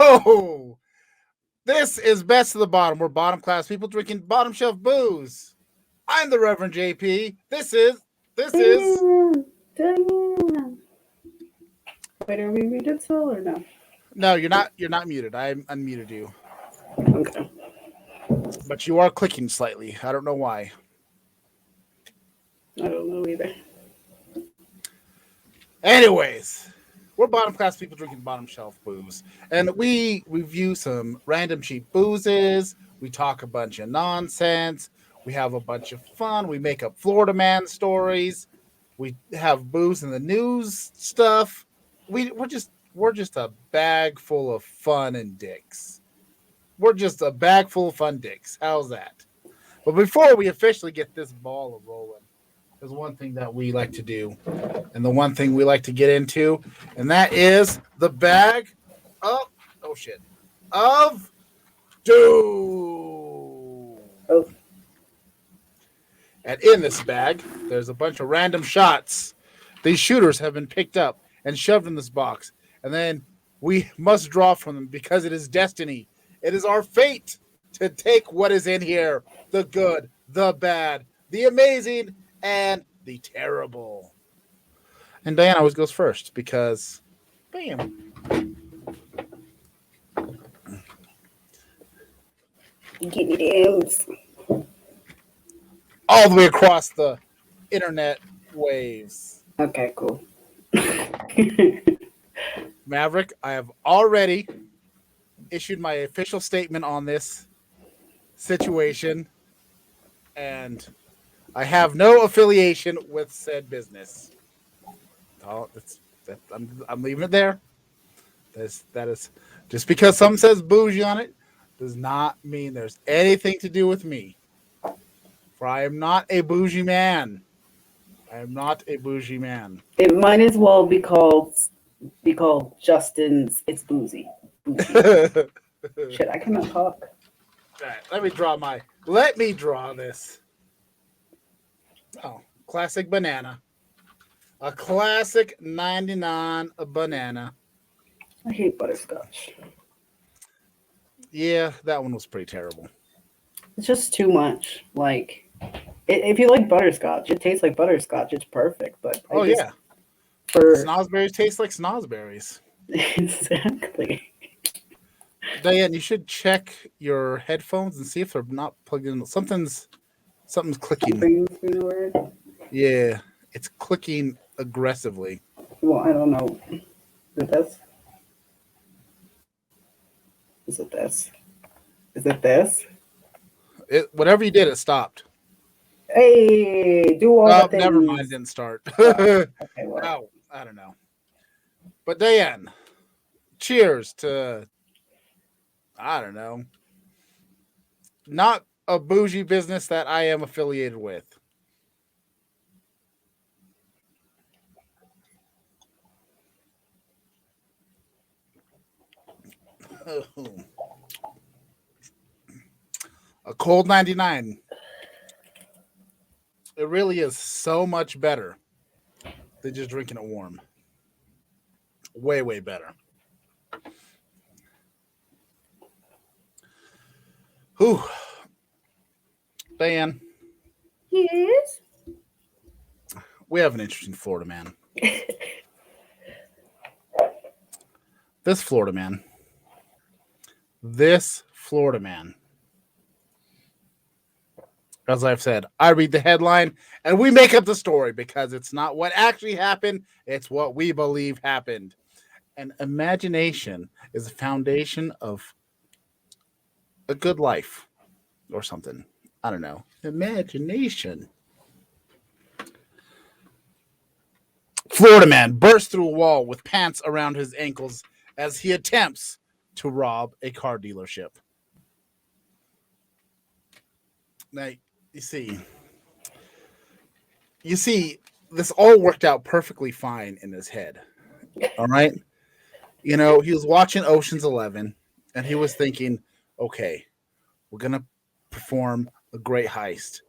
Oh, this is Best of the Bottom. We're bottom class people drinking bottom shelf booze. I'm the Reverend JP. This is. Diane. Wait, are we muted still or no? No, you're not. You're not muted. I unmuted you, Okay. but you are clicking slightly. I don't know why. I don't know either. Anyways, we're bottom class people drinking bottom shelf booze, and we review some random cheap boozes. We talk a bunch of nonsense. We have a bunch of fun. We make up Florida man stories. We have booze in the news stuff. We're just a bag full of fun and dicks. We're just a bag full of fun dicks. How's that? But before we officially get this ball rolling, there's one thing that we like to do, and the one thing we like to get into, and that is the bag of of doom. Oh. And in this bag, there's a bunch of random shots. These shooters have been picked up and shoved in this box, and then we must draw from them because it is destiny. It is our fate to take what is in here: the good, the bad, the amazing, and the terrible. And Diana always goes first because, bam. Give me those. All the way across the internet waves. Okay, cool. Maverick, I have already issued my official statement on this situation, and I have no affiliation with said business. Oh, I'm leaving it there. That is just because something says bougie on it does not mean there's anything to do with me. For I am not a bougie man. I am not a bougie man. It might as well be called Justin's It's Boozy. Shit, I cannot talk. All right, let me draw this. Oh, classic banana. A classic 99 banana. I hate butterscotch. Yeah, that one was pretty terrible. It's just too much. Like, if you like butterscotch, it tastes like butterscotch. It's perfect. But Snosberries taste like snosberries. Exactly. Diane, you should check your headphones and see if they're not plugged in. Something's clicking. Yeah, it's clicking aggressively. Well, I don't know. Is it this? Is it this? Is it this? Whatever you did, it stopped. Hey, do all the things. Never mind, it didn't start. Okay, well. Oh, I don't know. But Diane, cheers to, I don't know, not a bougie business that I am affiliated with. Oh. A cold 99. It really is so much better than just drinking it warm. Way, way better. Whew. Diane. Yes? We have an interesting Florida man. This Florida man. As I've said, I read the headline and we make up the story because it's not what actually happened. It's what we believe happened. And imagination is the foundation of a good life or something. I don't know. Imagination. Florida man bursts through a wall with pants around his ankles as he attempts to rob a car dealership. Now, you see, this all worked out perfectly fine in his head. All right. You know, he was watching Ocean's 11 and he was thinking, okay, we're going to perform a great heist.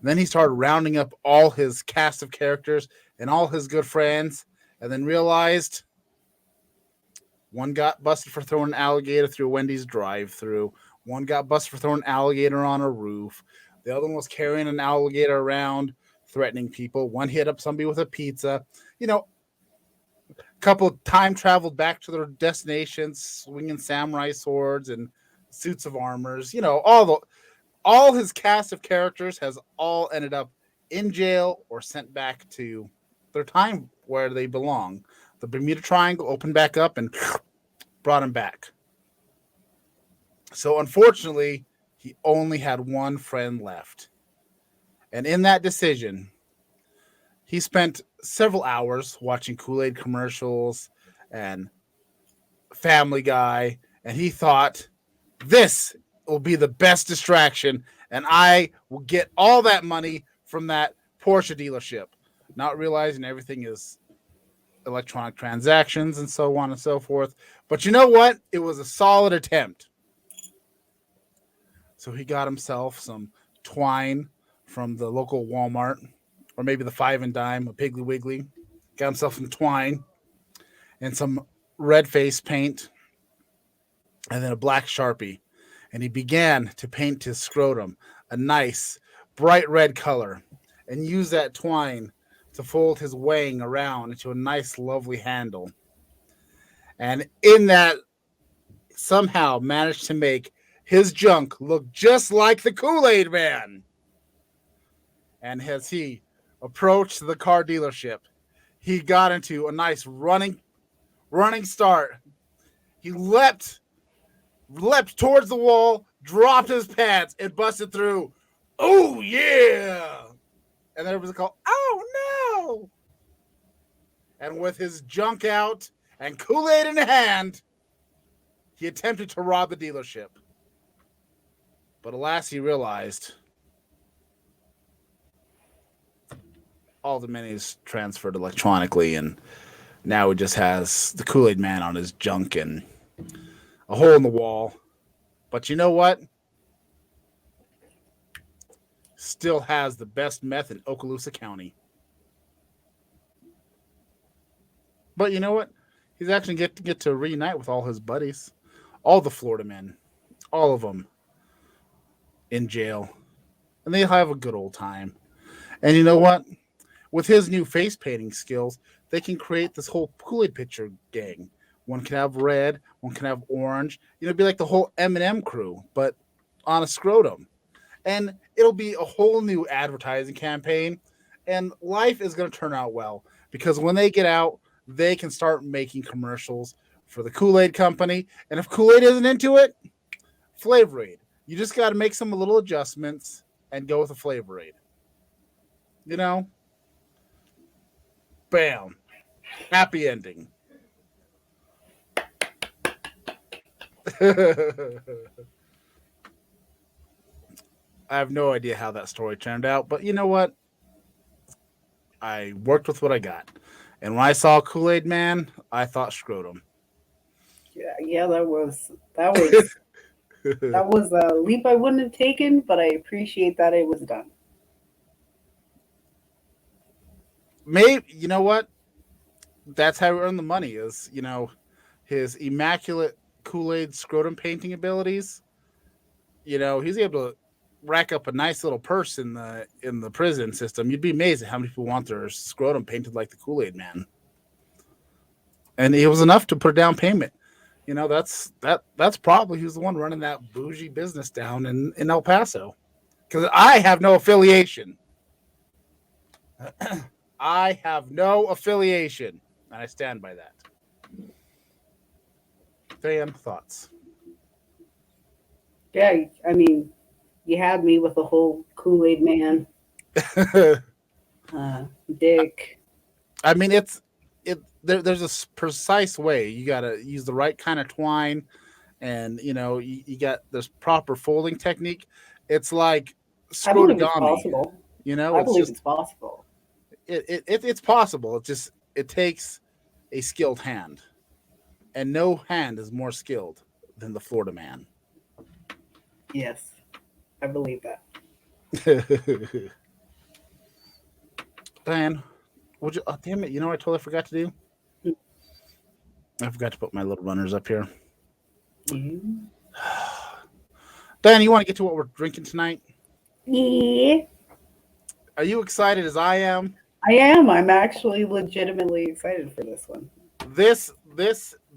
And then he started rounding up all his cast of characters and all his good friends and then realized One got busted for throwing an alligator through a Wendy's drive-through. One got busted for throwing an alligator on a roof. The other one was carrying an alligator around, threatening people. One hit up somebody with a pizza. You know, a couple time traveled back to their destinations, swinging samurai swords and suits of armors. All his cast of characters has all ended up in jail or sent back to their time where they belong. The Bermuda Triangle opened back up and brought him back. So unfortunately, he only had one friend left. And in that decision, he spent several hours watching Kool-Aid commercials and Family Guy, and he thought, this will be the best distraction, and I will get all that money from that Porsche dealership, not realizing everything is electronic transactions and so on and so forth. But you know what? It was a solid attempt. So he got himself some twine from the local Walmart, or maybe the Five and Dime, a Piggly Wiggly. Got himself some twine and some red face paint, and then a black Sharpie. And he began to paint his scrotum a nice, bright red color, and use that twine to fold his wang around into a nice, lovely handle. And in that, somehow managed to make his junk look just like the Kool-Aid Man. And as he approached the car dealership, he got into a nice running start. He leapt towards the wall, dropped his pants, and busted through. Oh, yeah. And then it was called, oh, no. And with his junk out and Kool-Aid in hand, he attempted to rob the dealership. But alas, he realized all the minis transferred electronically, and now he just has the Kool-Aid Man on his junk and a hole in the wall. But you know what? Still has the best meth in Okaloosa County. But you know what? He's actually get to reunite with all his buddies, all the Florida men, all of them in jail, and they have a good old time. And you know what? With his new face painting skills, they can create this whole Kool-Aid picture gang. One can have red, one can have orange. It'd be like the whole M&M crew, but on a scrotum. And it'll be a whole new advertising campaign. And life is going to turn out well because when they get out, they can start making commercials for the Kool-Aid company. And if Kool-Aid isn't into it, Flavor Aid. You just got to make some little adjustments and go with a Flavor Aid. You know? Bam. Happy ending. I have no idea how that story turned out, but you know what? I worked with what I got. And when I saw Kool-Aid Man, I thought scrotum. Yeah, that was a leap I wouldn't have taken, but I appreciate that it was done. Maybe, you know what? That's how he earned the money is, his immaculate Kool-Aid scrotum painting abilities. He's able to rack up a nice little purse in the prison system. You'd be amazed at how many people want their scrotum painted like the Kool-Aid Man. And it was enough to put a down payment. That's probably who's the one running that bougie business down in El Paso. Because I have no affiliation. I have no affiliation. And I stand by that. Fan thoughts. Yeah, I mean, you had me with the whole Kool-Aid Man, Dick. I mean, there's a precise way. You got to use the right kind of twine, and you got this proper folding technique. It's like I believe it's scrotogamy. possible. I believe it's possible. It's possible. It takes a skilled hand, and no hand is more skilled than the Florida Man. Yes, I believe that. Diane, would you? Oh, damn it! I totally forgot to do. I forgot to put my little runners up here. Mm. Dan, you want to get to what we're drinking tonight? Yeah, Are you excited as I am? I am. I'm actually legitimately excited for this one. This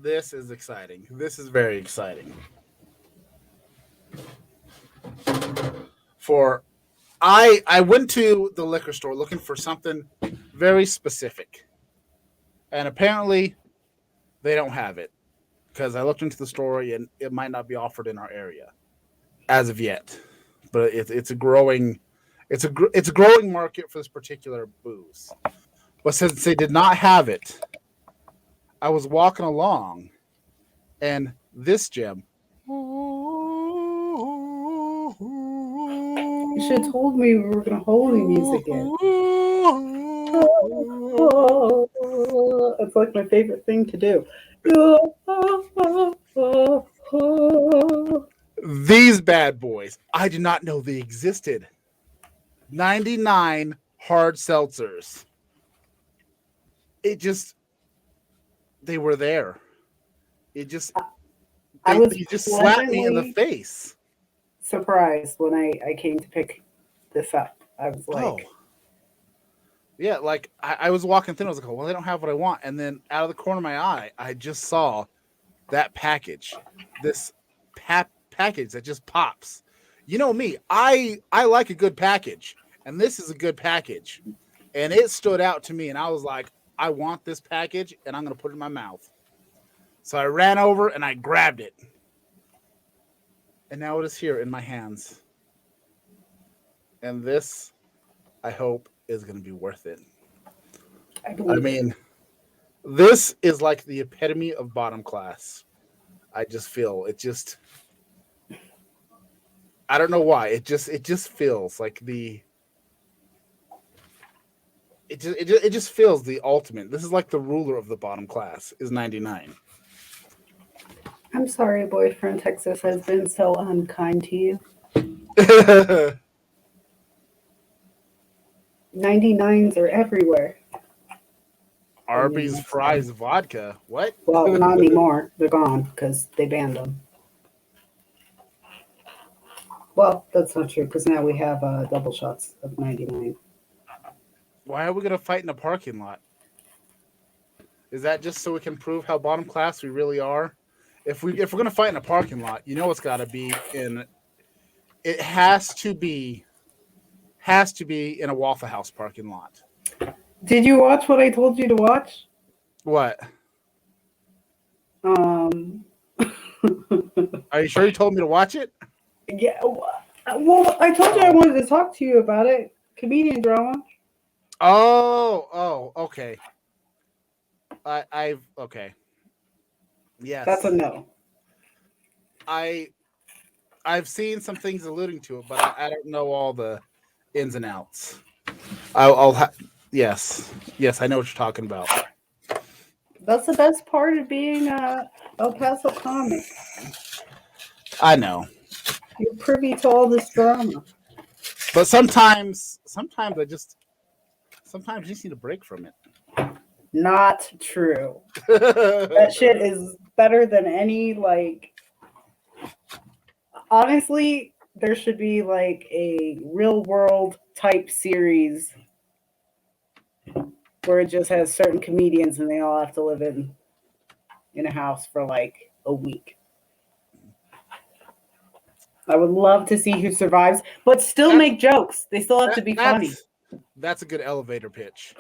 is exciting. This is very exciting. For I went to the liquor store looking for something very specific, and apparently they don't have it because I looked into the store and it might not be offered in our area as of yet. But it's a growing it's a growing market for this particular booze. But since they did not have it, I was walking along, and this gem. You should have told me we were going to holy music in. It's like my favorite thing to do. These bad boys, I did not know they existed. 99 hard seltzers. They were there. It just, you just slapped me in the face. Surprised when I came to pick this up. I was like, yeah, like I was walking through. I was like, oh, well, they don't have what I want. And then out of the corner of my eye, I just saw that package, this package that just pops. You know me, I like a good package, and this is a good package, and it stood out to me, and I was like, I want this package, and I'm gonna put it in my mouth. So I ran over and I grabbed it, and now it is here in my hands. And this, I hope, is gonna be worth it. I mean, this is like the epitome of bottom class. I just feel it just. I don't know why. It just feels like it just feels the ultimate. This is like the ruler of the bottom class is 99. I'm sorry, a boy from Texas has been so unkind to you. 99s are everywhere. Arby's fries vodka. What? Well, not anymore. They're gone because they banned them. Well, that's not true because now we have double shots of 99. Why are we gonna fight in a parking lot? Is that just so we can prove how bottom class we really are? If we're gonna fight in a parking lot, you know it's got to be in. It has to be in a Waffle House parking lot. Did you watch what I told you to watch? What? Are you sure you told me to watch it? Yeah. Well, I told you I wanted to talk to you about it. Comedian drama. Oh, okay. Okay. Yes. That's a no. I've seen some things alluding to it, but I don't know all the ins and outs. Yes, I know what you're talking about. That's the best part of being a El Paso comic. I know. You're privy to all this drama. But sometimes you just need a break from it. Not true. That shit is better than any, like... Honestly, there should be, like, a real-world type series where it just has certain comedians and they all have to live in a house for, like, a week. I would love to see who survives, but still make jokes. They still have to be funny. That's a good elevator pitch.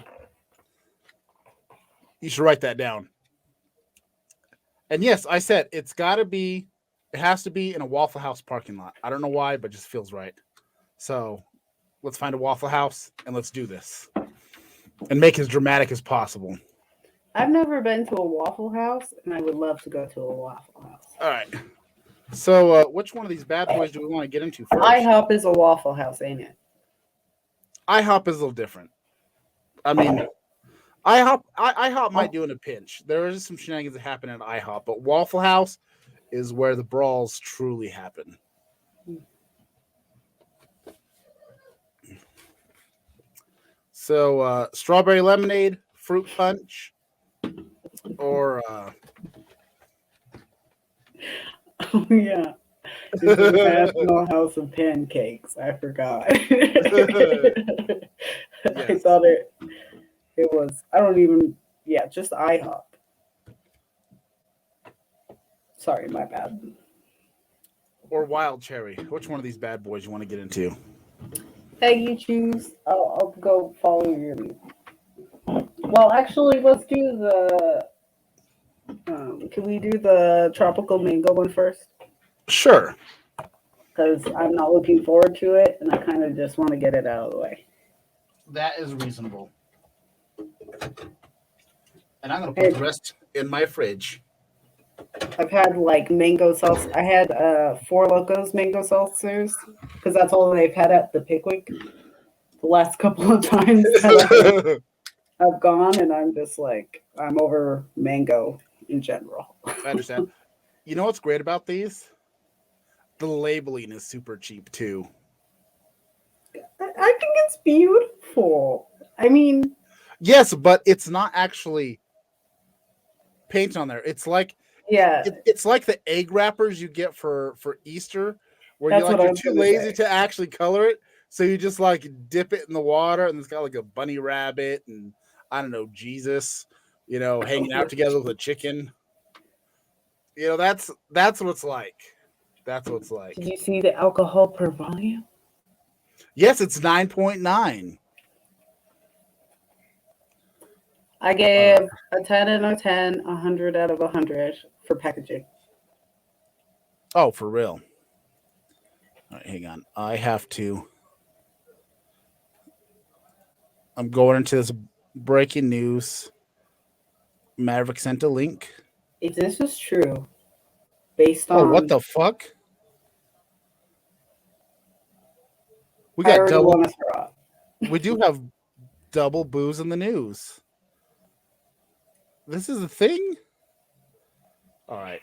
You should write that down. And yes, I said it has to be in a Waffle House parking lot. I don't know why, but it just feels right. So let's find a Waffle House and let's do this. And make it as dramatic as possible. I've never been to a Waffle House, and I would love to go to a Waffle House. All right. So which one of these bad boys do we want to get into first? IHOP is a Waffle House, ain't it? IHOP is a little different. I mean, IHOP might do in a pinch. There is some shenanigans that happen at IHOP, but Waffle House is where the brawls truly happen. So, strawberry lemonade, fruit punch, or Oh yeah, it's the National House of Pancakes. I forgot. I Yes. thought it was. I don't even. Yeah, just IHOP. Sorry, my bad. Or wild cherry. Which one of these bad boys you want to get into? Hey, you choose. I'll go follow your lead. Well, actually, let's do the. Can we do the tropical mango one first? Sure. Because I'm not looking forward to it, and I kind of just want to get it out of the way. That is reasonable. And I'm gonna put And the rest in my fridge. I've had like mango seltz. I had Four Locos mango seltzers because that's all they've had at the Pickwick the last couple of times that I I've gone, and I'm just like I'm over mango in general. understand. You know what's great about these? The labeling is super cheap too. I think it's beautiful. I mean, Yes, but it's not actually paint on there. It's like yeah, it's like the egg wrappers you get for Easter, where that's what I you're was too gonna lazy say. to actually color it, so you just like dip it in the water, and it's got like a bunny rabbit and I don't know Jesus, hanging out together with a chicken. That's what it's like. That's what it's Did like. you see the alcohol per volume? Yes, it's 9.9. I All right. gave a 10 out of 10, 100 out of 100 for packaging. Oh, for real. All right, hang on. I'm going into this breaking news. Maverick sent a link. If this is true, based Oh, what on, the fuck? We I got already double. want to throw up. We do have double booze in the news. This is a thing? All right.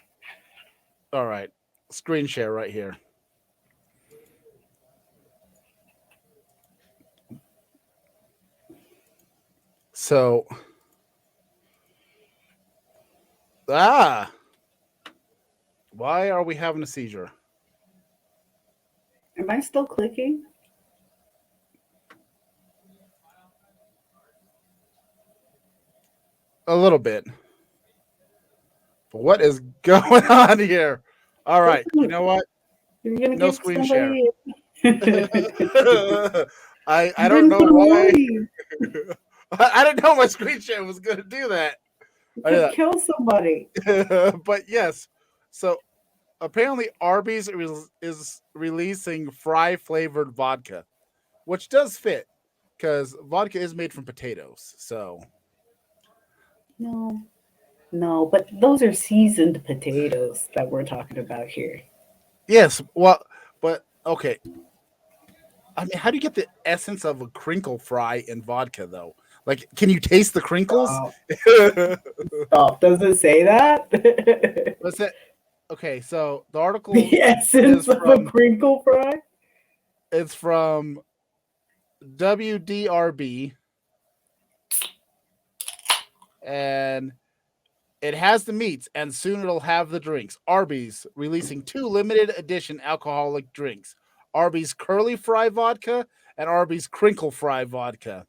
All right. Screen share right here. So, ah, why are we having a seizure? Am I still clicking? A little bit. But what is going on here? All right. You know what? You're gonna No give screen share. somebody. You're I don't gonna know put a why. warning. I didn't know my screen share was going to do that. You I did could kill somebody. that. But yes. So apparently Arby's is releasing fry flavored vodka, which does fit because vodka is made from potatoes. So No, no, but those are seasoned potatoes that we're talking about here. yes, well, but okay. I mean, how do you get the essence of a crinkle fry in vodka though? Like, can you taste the crinkles? Stop. Stop. Does it say that? What's that? Okay, so the article The is essence of a from crinkle fry? it's from WDRB, and it has the meats, and soon it'll have the drinks. Arby's releasing 2 limited edition alcoholic drinks: Arby's Curly Fry Vodka and Arby's Crinkle Fry Vodka.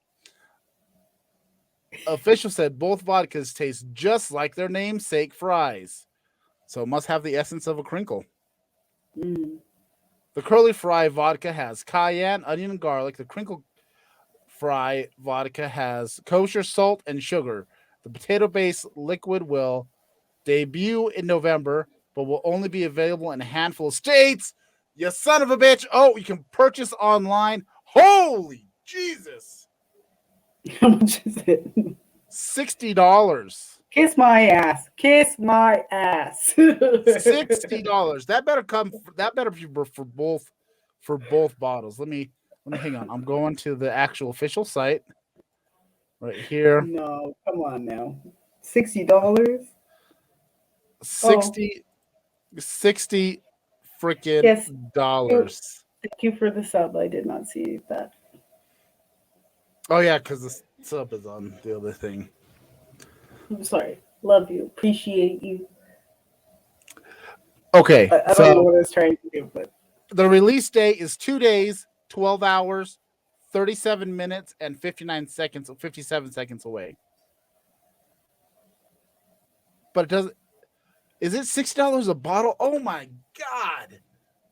Officials said both vodkas taste just like their namesake fries, so it must have the essence of a crinkle. Mm. The Curly Fry Vodka has cayenne, onion, and garlic. The Crinkle Fry Vodka has kosher salt and sugar. The potato-based liquid will debut in November, but will only be available in a handful of states. You son of a bitch. Oh, you can purchase online. Holy Jesus. How much is it? $60. Kiss my ass. Kiss my ass. $60. That better be for both bottles. Let me hang on. I'm going to the actual official site right here. No, come on now. $60? Oh, 60 60 freaking yes. dollars. Thank you for the sub. I did not see that. Oh yeah, because the sub is on the other thing. I'm sorry. Love you. Appreciate you. Okay, I don't know what it's trying to do, but the release date is 2 days, 12 hours, 37 minutes, and 57 seconds away. But it doesn't. Is it $60 a bottle? Oh my god!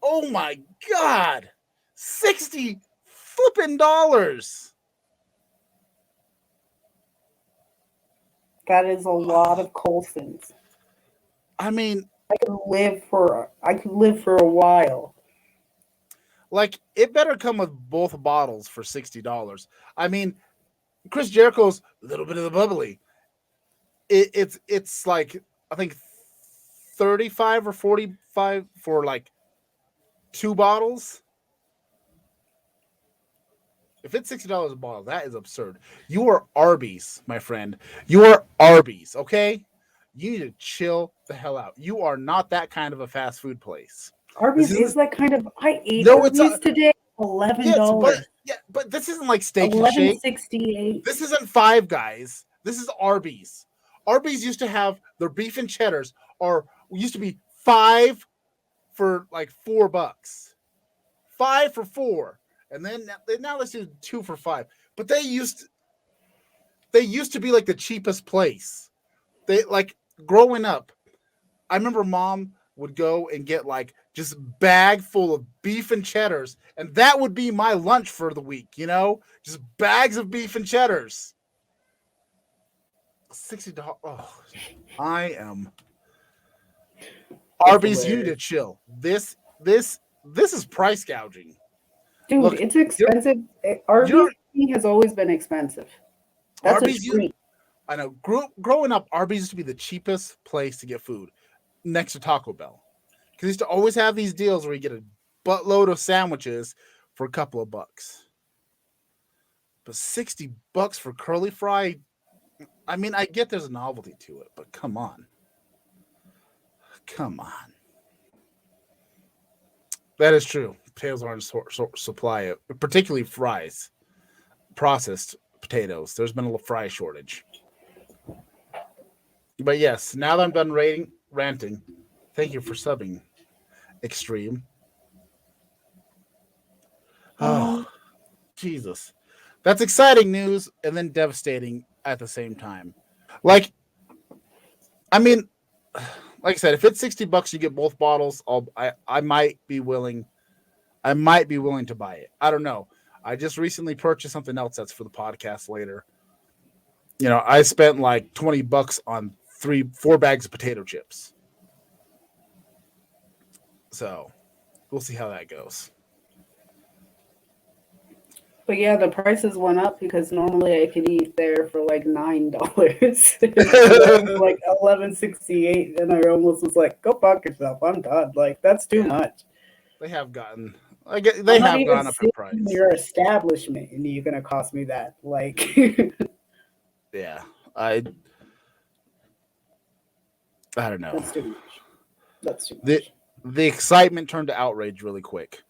Oh my god! 60 flipping dollars. that is a lot of Colsons. I mean, I could live for a while. like it better come with both bottles for $60. I mean, Chris Jericho's a little bit of the bubbly. It's like I think 35 or 45 for like 2 bottles. If it's $60 a bottle, that is absurd. You are Arby's, my friend. You are Arby's, okay? You need to chill the hell out. You are not that kind of a fast food place. Arby's is that kind of. I ate No, Arby's today. $11. But this isn't like Steak and Shake. $11.68. This isn't Five Guys. This is Arby's. Arby's used to have their beef and cheddars, or used to be 5 for like $4. 5 for 4. And then now let's do 2 for 5. But they used to be like the cheapest place. They like growing up. I remember mom would go and get like just bag full of beef and cheddars, and that would be my lunch for the week, just bags of beef and cheddars. $60. Oh, I am Arby's. You need to chill. This is price gouging. Dude, look, it's expensive. Arby's has always been expensive. That's Arby's, I know. Growing up, Arby's used to be the cheapest place to get food, next to Taco Bell. Because they used to always have these deals where you get a buttload of sandwiches for a couple of bucks. But $60 for curly fry, I mean, I get there's a novelty to it, but come on. Come on. That is true. Potatoes aren't supply, particularly fries, processed potatoes. There's been a fry shortage. But yes, now that I'm done ranting, thank you for subbing, Extreme. Oh, Jesus. That's exciting news and then devastating at the same time. Like, I mean, like I said, if it's $60, you get both bottles. I might be willing to buy it. I don't know. I just recently purchased something else that's for the podcast later. I spent like $20 on 4 bags of potato chips. So we'll see how that goes. But yeah, the prices went up because normally I could eat there for like $9. Like $11.68, and I almost was like, "Go fuck yourself! I'm done." Like that's too much. They have gotten. They have gone up in price. Your establishment, and you're gonna cost me that. Like, yeah, I don't know. That's too much. The excitement turned to outrage really quick.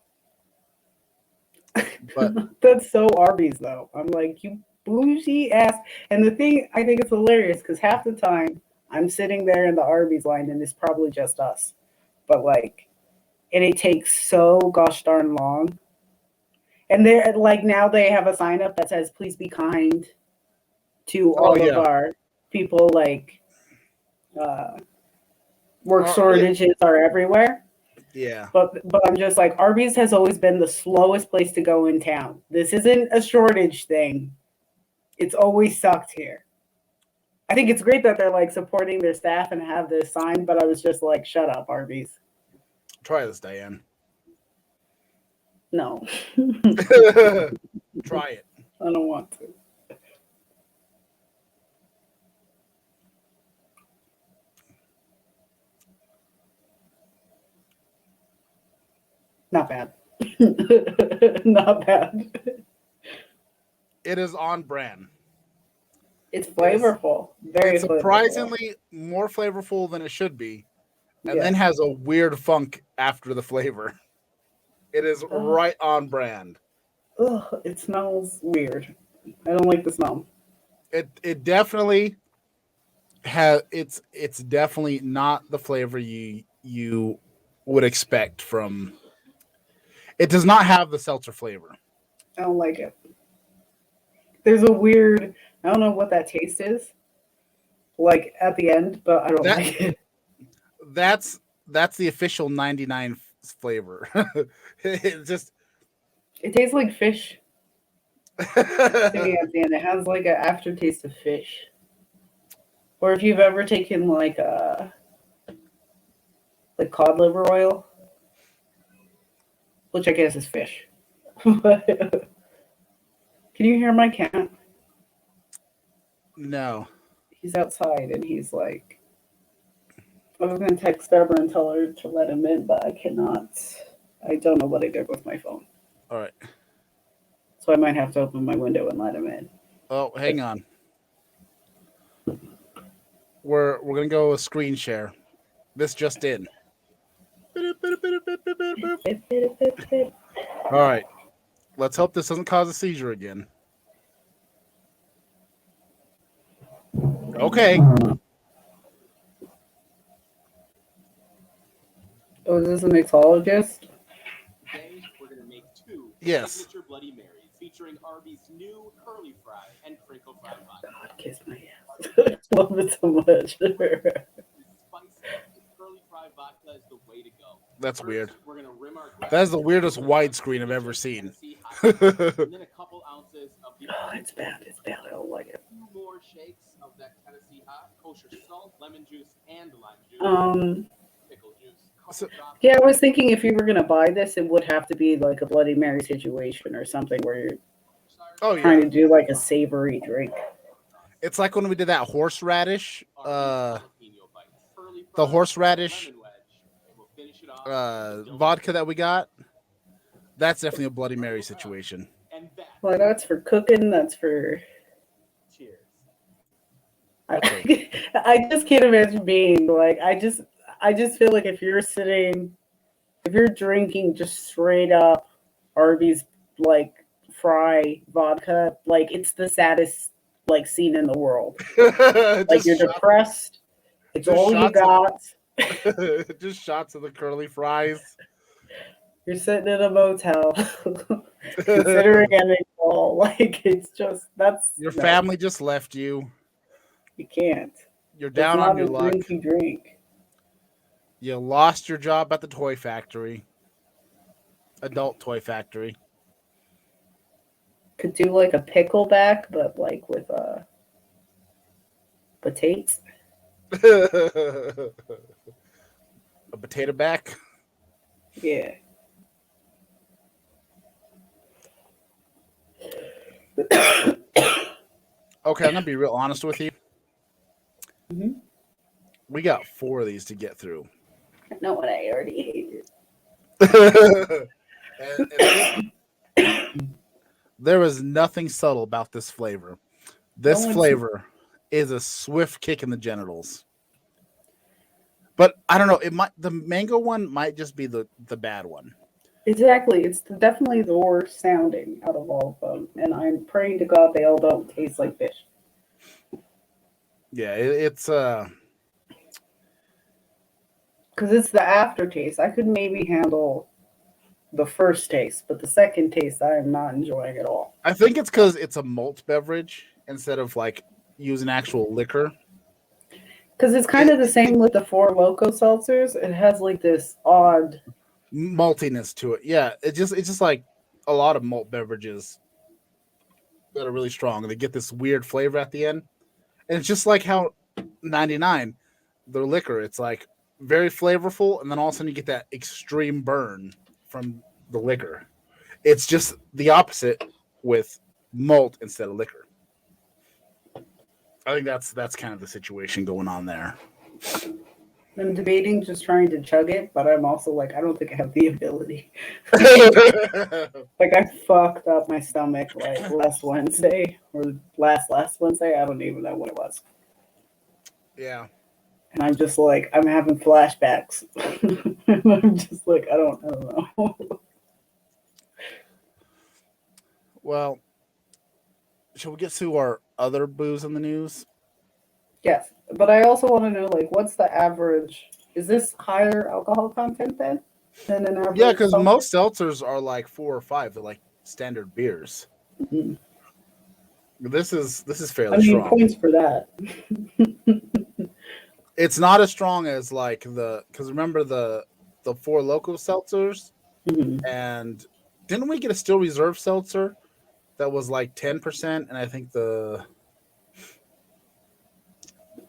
But that's so Arby's though. I'm like, you bougie ass. And the thing I think it's hilarious because half the time I'm sitting there in the Arby's line and it's probably just us. But like, and it takes so gosh darn long. And they're like, now they have a sign up that says, please be kind to all of our people. Like, work shortages are everywhere. Yeah. But I'm just like, Arby's has always been the slowest place to go in town. This isn't a shortage thing. It's always sucked here. I think it's great that they're like supporting their staff and have this sign, but I was just like, shut up, Arby's. Try this, Diane. No. Try it. I don't want to. Not bad. Not bad. It is on brand. It's flavorful. Very it's surprisingly more flavorful than it should be. And then has a weird funk after the flavor. It is right on brand. Ugh, it smells weird. I don't like the smell. It definitely has it's definitely not the flavor you would expect from. It does not have the seltzer flavor. I don't like it. There's a weird. I don't know what that taste is. Like at the end, but I don't That like it. that's the official 99 flavor. It just It tastes like fish to me at the end. It has like an aftertaste of fish. Or if you've ever taken like cod liver oil, which I guess is fish. But can you hear my cat? no. He's outside and he's like, I was going to text Deborah and tell her to let him in, but I cannot. I don't know what I did with my phone. All right. So I might have to open my window and let him in. Oh, hang on. We're gonna go with screen share. This just in. All right. Let's hope this doesn't cause a seizure again. Okay. Oh, is this a mixologist? Today, we're going to make two Yes. signature Bloody Marys featuring Arby's new curly fry and crinkle fry vodka. God, kiss my ass. I love it so much. The spicy curly fry vodka is the way to go. That's First, weird. We're going to rim our That is the weirdest widescreen I've ever seen. and then a couple ounces of the Oh, it's bad. It's bad. I don't like it. 2 more shakes of that Tennessee hot, kosher salt, lemon juice, and lime juice. Pickle juice. So- Yeah, I was thinking if you were gonna buy this, it would have to be like a Bloody Mary situation or something where you're Oh trying yeah. to do like a savory drink. It's like when we did that horseradish. The horseradish vodka that we got. That's definitely a Bloody Mary situation. Well, that's for cooking. That's for. Cheers. I just can't imagine being like. I just feel like if you're drinking just straight up Arby's like fry vodka, like it's the saddest like scene in the world. Like you're depressed. It's all you got. Just shots of the curly fries. You're sitting in a motel, considering ending all. Like it's just Your family just left you. You can't. You're down it's on not your a luck. drinky drink. You lost your job at the toy factory. Adult toy factory. Could do like a pickleback, but like with potatoes. A potato back. Yeah. Okay, I'm gonna be real honest with you. Mm-hmm. We got 4 of these to get through. I know what I already hated. There was nothing subtle about this flavor. This flavor is a swift kick in the genitals. But I don't know. The mango one might just be the bad one. Exactly. It's definitely the worst sounding out of all of them. And I'm praying to God they all don't taste like fish. Yeah, it's because it's the aftertaste. I could maybe handle the first taste, but the second taste I am not enjoying at all. I think it's because it's a malt beverage instead of like using actual liquor. Because it's kind of the same with the Four Loko seltzers. It has like this odd maltiness to it. Yeah, it's just like a lot of malt beverages that are really strong. They get this weird flavor at the end, and it's just like how 99, the liquor. It's like very flavorful, and then all of a sudden you get that extreme burn from the liquor. It's just the opposite with malt instead of liquor. I think that's kind of the situation going on there. I'm debating just trying to chug it, but I'm also like, I don't think I have the ability. Like I fucked up my stomach like last Wednesday or last Wednesday. I don't even know what it was. Yeah. And I'm just like, I'm having flashbacks. And I'm just like, I don't know. Well, shall we get to our other booze in the news? Yes, but I also want to know, like, what's the average Is this higher alcohol content then than an average? Yeah, because seltzer? most seltzers are like 4 or 5. They're like standard beers. Mhm. This is I fairly mean, strong. points for that. It's not as strong as like because remember the Four Loko seltzers, Mhm. and didn't we get a Still Reserve seltzer that was like 10%? And I think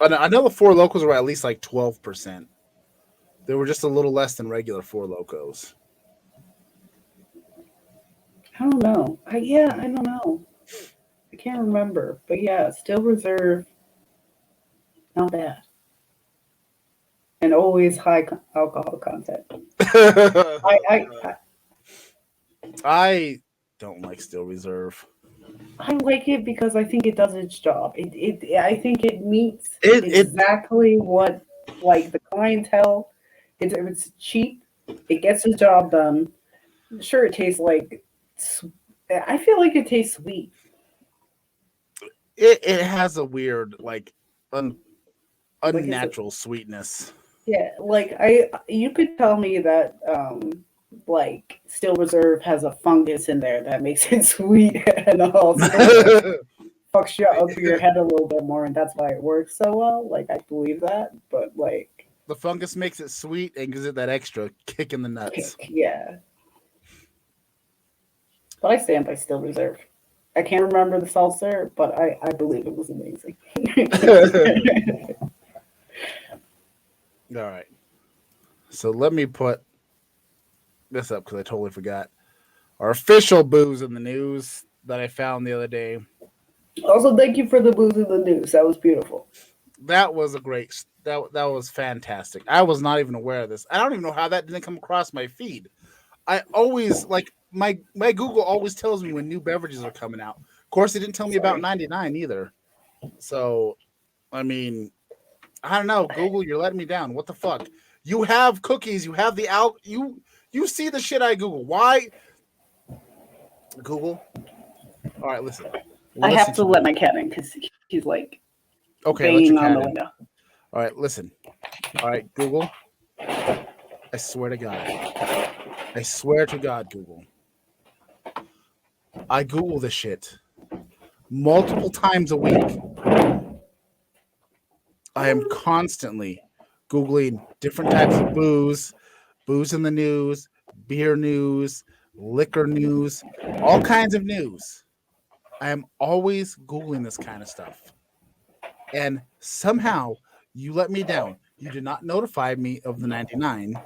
I know the Four Locos were at least like 12%. They were just a little less than regular Four Locos. I don't know. I don't know. I can't remember, but yeah, still reserve, not bad, and always high alcohol content. I I don't like Still Reserve. I like it because I think it does its job. I think it meets It exactly what like the clientele. It's cheap. It gets the job done. Sure, it tastes like. I feel like it tastes sweet. it has a weird like Like it's unnatural sweetness. yeah. Like you could tell me that like Still Reserve has a fungus in there that makes it sweet and also fucks you up your head a little bit more, and that's why it works so well. Like I believe that, but like The fungus makes it sweet and gives it that extra kick in the nuts. yeah. But I stand by Still Reserve. I can't remember the seltzer, but I believe it was amazing. All right. So let me put this up because I totally forgot. Our official booze in the news that I found the other day. Also, thank you for the booze in the news. That was beautiful. That was a great. That was fantastic. I was not even aware of this. I don't even know how that didn't come across my feed. I always like my Google always tells me when new beverages are coming out. Of course, it didn't tell me about Sorry. 99 either. So, I mean, I don't know. Google, you're letting me down. What the fuck? You have cookies. You have the You see the shit I Google. Why? Google. All right, listen. I have Listen to to let me. my cat in because he's like Okay, let your banging on cat the in. window. All right, listen. All right, Google. I swear to God. I swear to God, Google. I Google this shit multiple times a week. I am constantly Googling different types of booze in the news, beer news, liquor news, all kinds of news. I am always Googling this kind of stuff. And somehow you let me down. You did not notify me of the 99.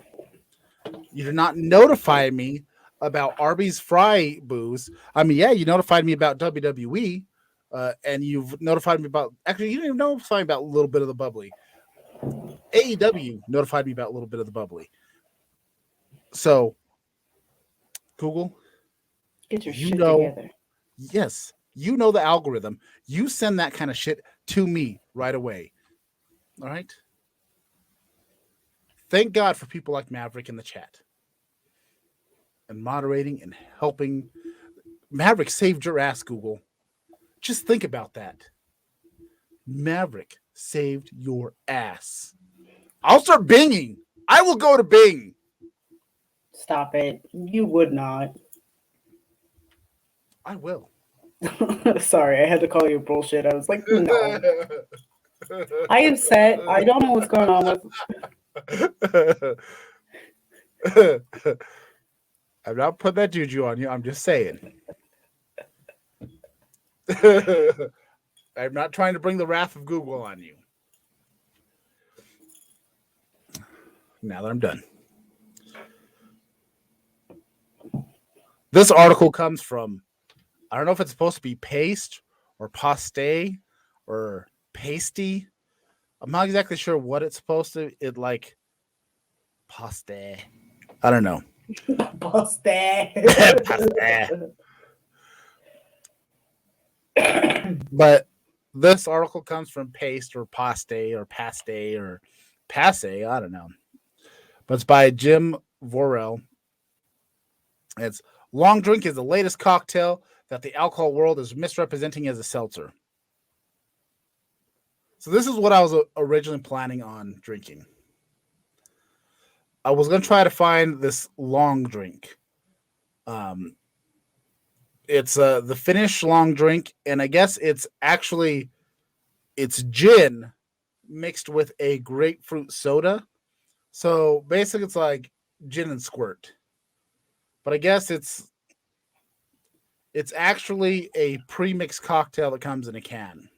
You did not notify me about Arby's Fry booze. I mean, yeah, you notified me about WWE, and you've notified me about. Actually, you didn't even notify me about a little bit of the bubbly. AEW notified me about a little bit of the bubbly. So, Google, Get your you shit know, together. yes, you know the algorithm. You send that kind of shit to me right away. All right. Thank God for people like Maverick in the chat and moderating and helping. Maverick saved your ass, Google. Just think about that. Maverick saved your ass. I'll start binging. I will go to Bing. Stop it. You would not. I will. Sorry, I had to call you bullshit. I was like, no. I am set. I don't know what's going on with. I'm not putting that juju on you. I'm just saying. I'm not trying to bring the wrath of Google on you. Now that I'm done. This article comes from, I don't know if it's supposed to be paste or paste or pasty. I'm not exactly sure what it's supposed to. It like paste. I don't know. But this article comes from paste or paste or passe. I don't know. But it's by Jim Vorel. It's long drink is the latest cocktail that the alcohol world is misrepresenting as a seltzer. So this is what I was originally planning on drinking. I was gonna try to find this long drink. Um, it's the Finnish long drink, and I guess it's gin mixed with a grapefruit soda. So basically, it's like gin and squirt. But I guess it's actually a pre-mixed cocktail that comes in a can.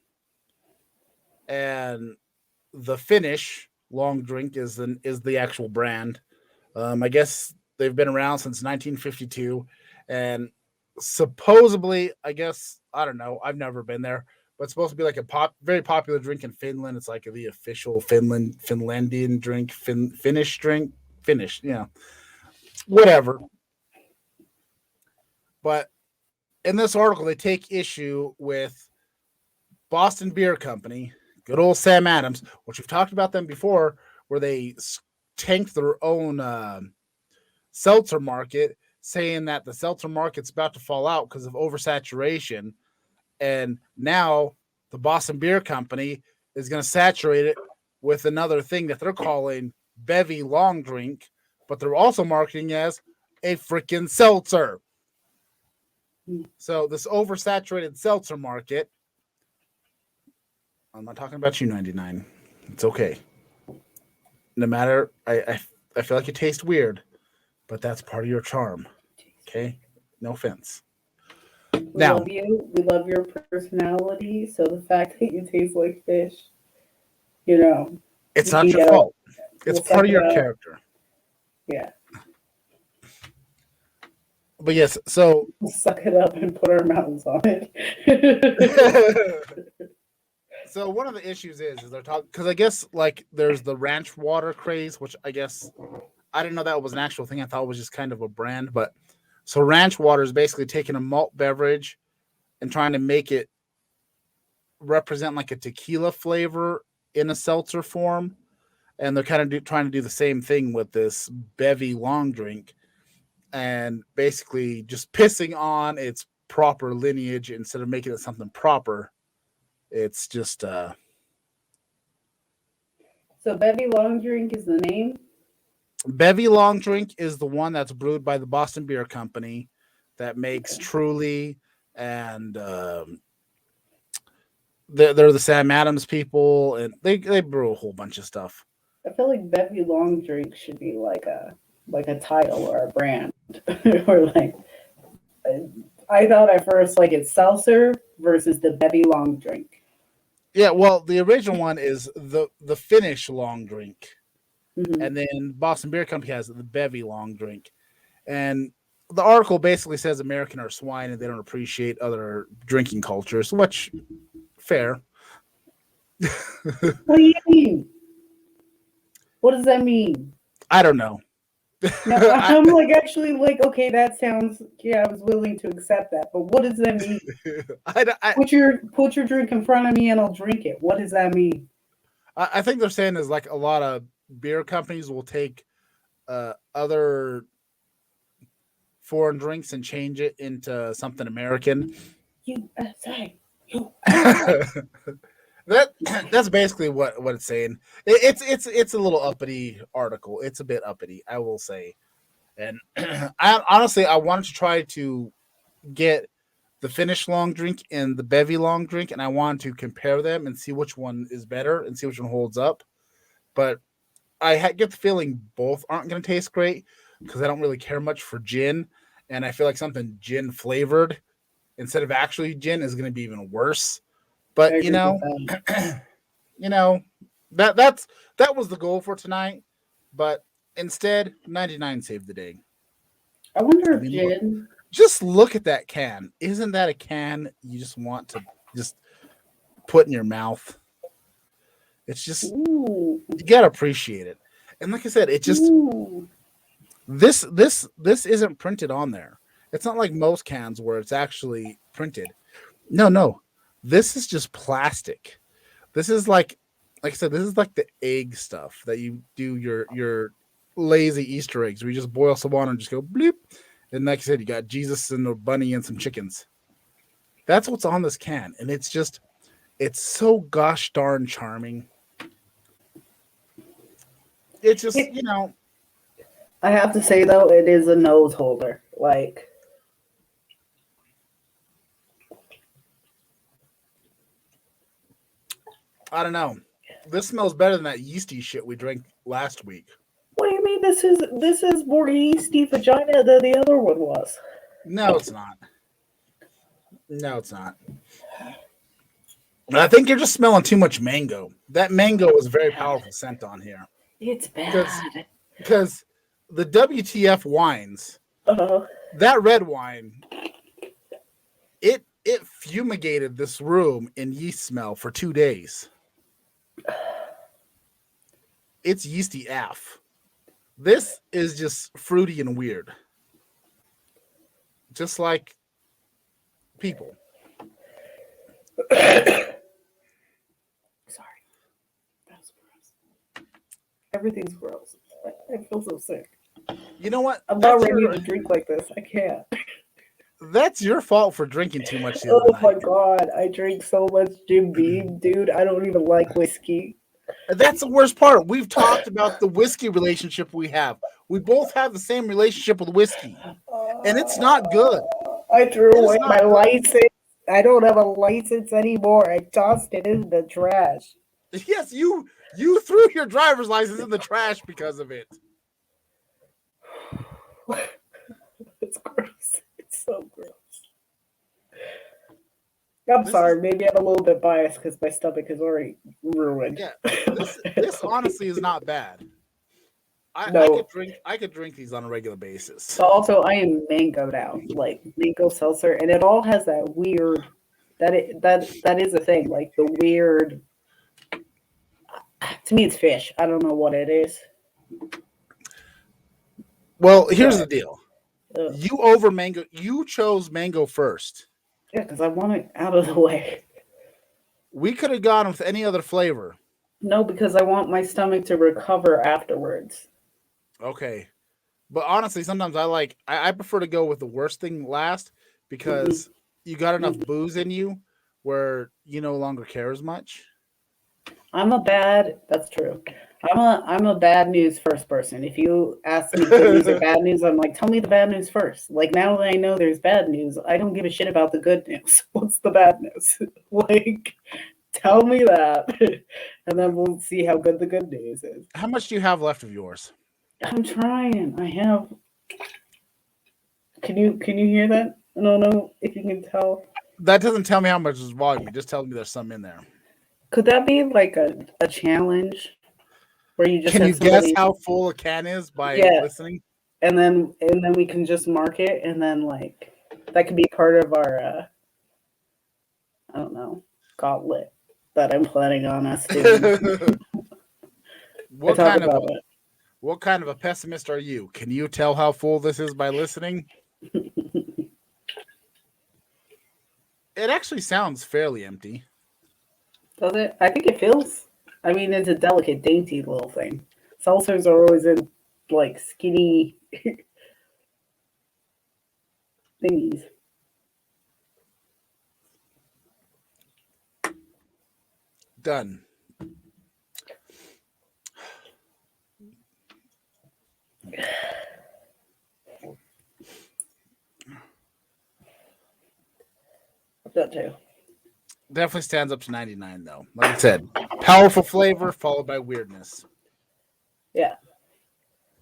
And the Finnish long drink is the actual brand. I guess they've been around since 1952, and supposedly, I guess I don't know. I've never been there, but it's supposed to be like a very popular drink in Finland. It's like the official Finlandian drink, Finnish drink, Finnish, whatever. But in this article, they take issue with Boston Beer Company, good old Sam Adams, which we've talked about them before, where they tanked their own seltzer market, saying that the seltzer market's about to fall out because of oversaturation. And now the Boston Beer Company is going to saturate it with another thing that they're calling Bevy Long Drink, but they're also marketing as a freaking seltzer. So this oversaturated seltzer market, I'm not talking about you, 99. It's okay. No matter, I feel like it tastes weird, but that's part of your charm. Okay? No offense. We Now, love you. We love your personality. So the fact that you taste like fish, it's not we your get fault. it. It's We'll part of suck it your up. character. Yeah. But yes, so We'll suck it up and put our mouths on it. so one of the issues is they're talking because I guess like there's the ranch water craze, which I guess I didn't know that was an actual thing. I thought it was just kind of a brand, but so ranch water is basically taking a malt beverage and trying to make it represent like a tequila flavor in a seltzer form, and they're kind of trying to do the same thing with this Bevy long drink, and basically just pissing on its proper lineage instead of making it something proper. It's just So Bevy Long Drink is the name. Bevy long drink is the one that's brewed by the Boston Beer Company that makes Okay. Truly, and they're the Sam Adams people, and they brew a whole bunch of stuff. I feel like Bevy Long Drink should be like a title or a brand, or like. I thought at first like it's seltzer versus the Bevy Long Drink. Yeah, well, the original one is the Finnish long drink, Mm-hmm. and then Boston Beer Company has the Bevy long drink. And the article basically says American are swine and they don't appreciate other drinking cultures, which fair. What do you mean? What does that mean? I don't know. No, I'm like actually like okay, that sounds I was willing to accept that, but what does that mean? Put your drink in front of me and I'll drink it. What does that mean? I think they're saying is like a lot of beer companies will take other foreign drinks and change it into something American. USA. That's basically what it's saying. It's a little uppity article. It's a bit uppity, I will say. And I honestly I wanted to try to get the Finnish long drink and the Bevy long drink, and I wanted to compare them and see which one is better and see which one holds up. But I get the feeling both aren't going to taste great because I don't really care much for gin, and I feel like something gin flavored instead of actually gin is going to be even worse. But that was the goal for tonight. But instead, 99 saved the day. I wonder if gin. Just look at that can. Isn't that a can you just want to just put in your mouth? It's just you gotta appreciate it. And like I said, it just this isn't printed on there. It's not like most cans where it's actually printed. No. This is just plastic. This is like I said, this is like the egg stuff that you do your lazy Easter eggs where you just boil some water and just go bleep. And like I said, you got Jesus and a bunny and some chickens. That's what's on this can. And it's so gosh darn charming. It's just, I have to say though, it is a nose holder. Like, I don't know. This smells better than that yeasty shit we drank last week. what do you mean? This is more yeasty vagina than the other one was. No, it's not. No, it's not. I think you're just smelling too much mango. That mango is a very powerful scent on here. It's bad. Because the WTF wines, Uh, that red wine, it fumigated this room in yeast smell for 2 days. It's yeasty AF. This is just fruity and weird. Just like people. Sorry. That's gross. Everything's gross. I feel so sick. You know what? I'm not ready to drink like this. I can't. That's your fault for drinking too much the Oh other my night. god, I drink so much Jim Beam, dude. I don't even like whiskey. That's the worst part. We've talked about the whiskey relationship we have. We both have the same relationship with whiskey, and it's not good. I threw It is away not my good. license. I don't have a license anymore. I tossed it in the trash. Yes, you threw your driver's license in the trash because of it. It's gross. It's so gross. I'm This sorry. Maybe I'm a little bit biased because my stomach is already ruined. Yeah, this honestly is not bad. I No. could drink these on a regular basis. But also, I am mangoed out, like mango seltzer, and it all has that weird. That is a thing, like the weird. To me, it's fish. I don't know what it is. Well, here's the deal. Ugh. You chose mango first. Yeah, because I want it out of the way. We could have gone with any other flavor. No, because I want my stomach to recover afterwards. Okay. But honestly, sometimes I prefer to go with the worst thing last because you got enough booze in you where you no longer care as much. That's true. I'm a bad news first person. If you ask me good news or bad news, I'm like, tell me the bad news first. Like now that I know there's bad news, I don't give a shit about the good news. What's the bad news? Like, tell me that, and then we'll see how good the good news is. How much do you have left of yours? I'm trying. I have. Can you hear that? I don't know if you can tell. That doesn't tell me how much is volume. It just tells me there's some in there. Could that be like a challenge where you just Can have you guess somebody, how full a can is by Yeah. listening? and then we can just mark it, and then like that could be part of our I don't know, gauntlet that I'm planning on us doing. What talk kind of about it. what kind of a pessimist are you? Can you tell how full this is by listening? It actually sounds fairly empty. Does it? I think it feels. I mean, it's a delicate, dainty little thing. Seltzers are always in like skinny thingies. Done. That too. Definitely stands up to 99 though. Like I said, powerful flavor followed by weirdness. Yeah.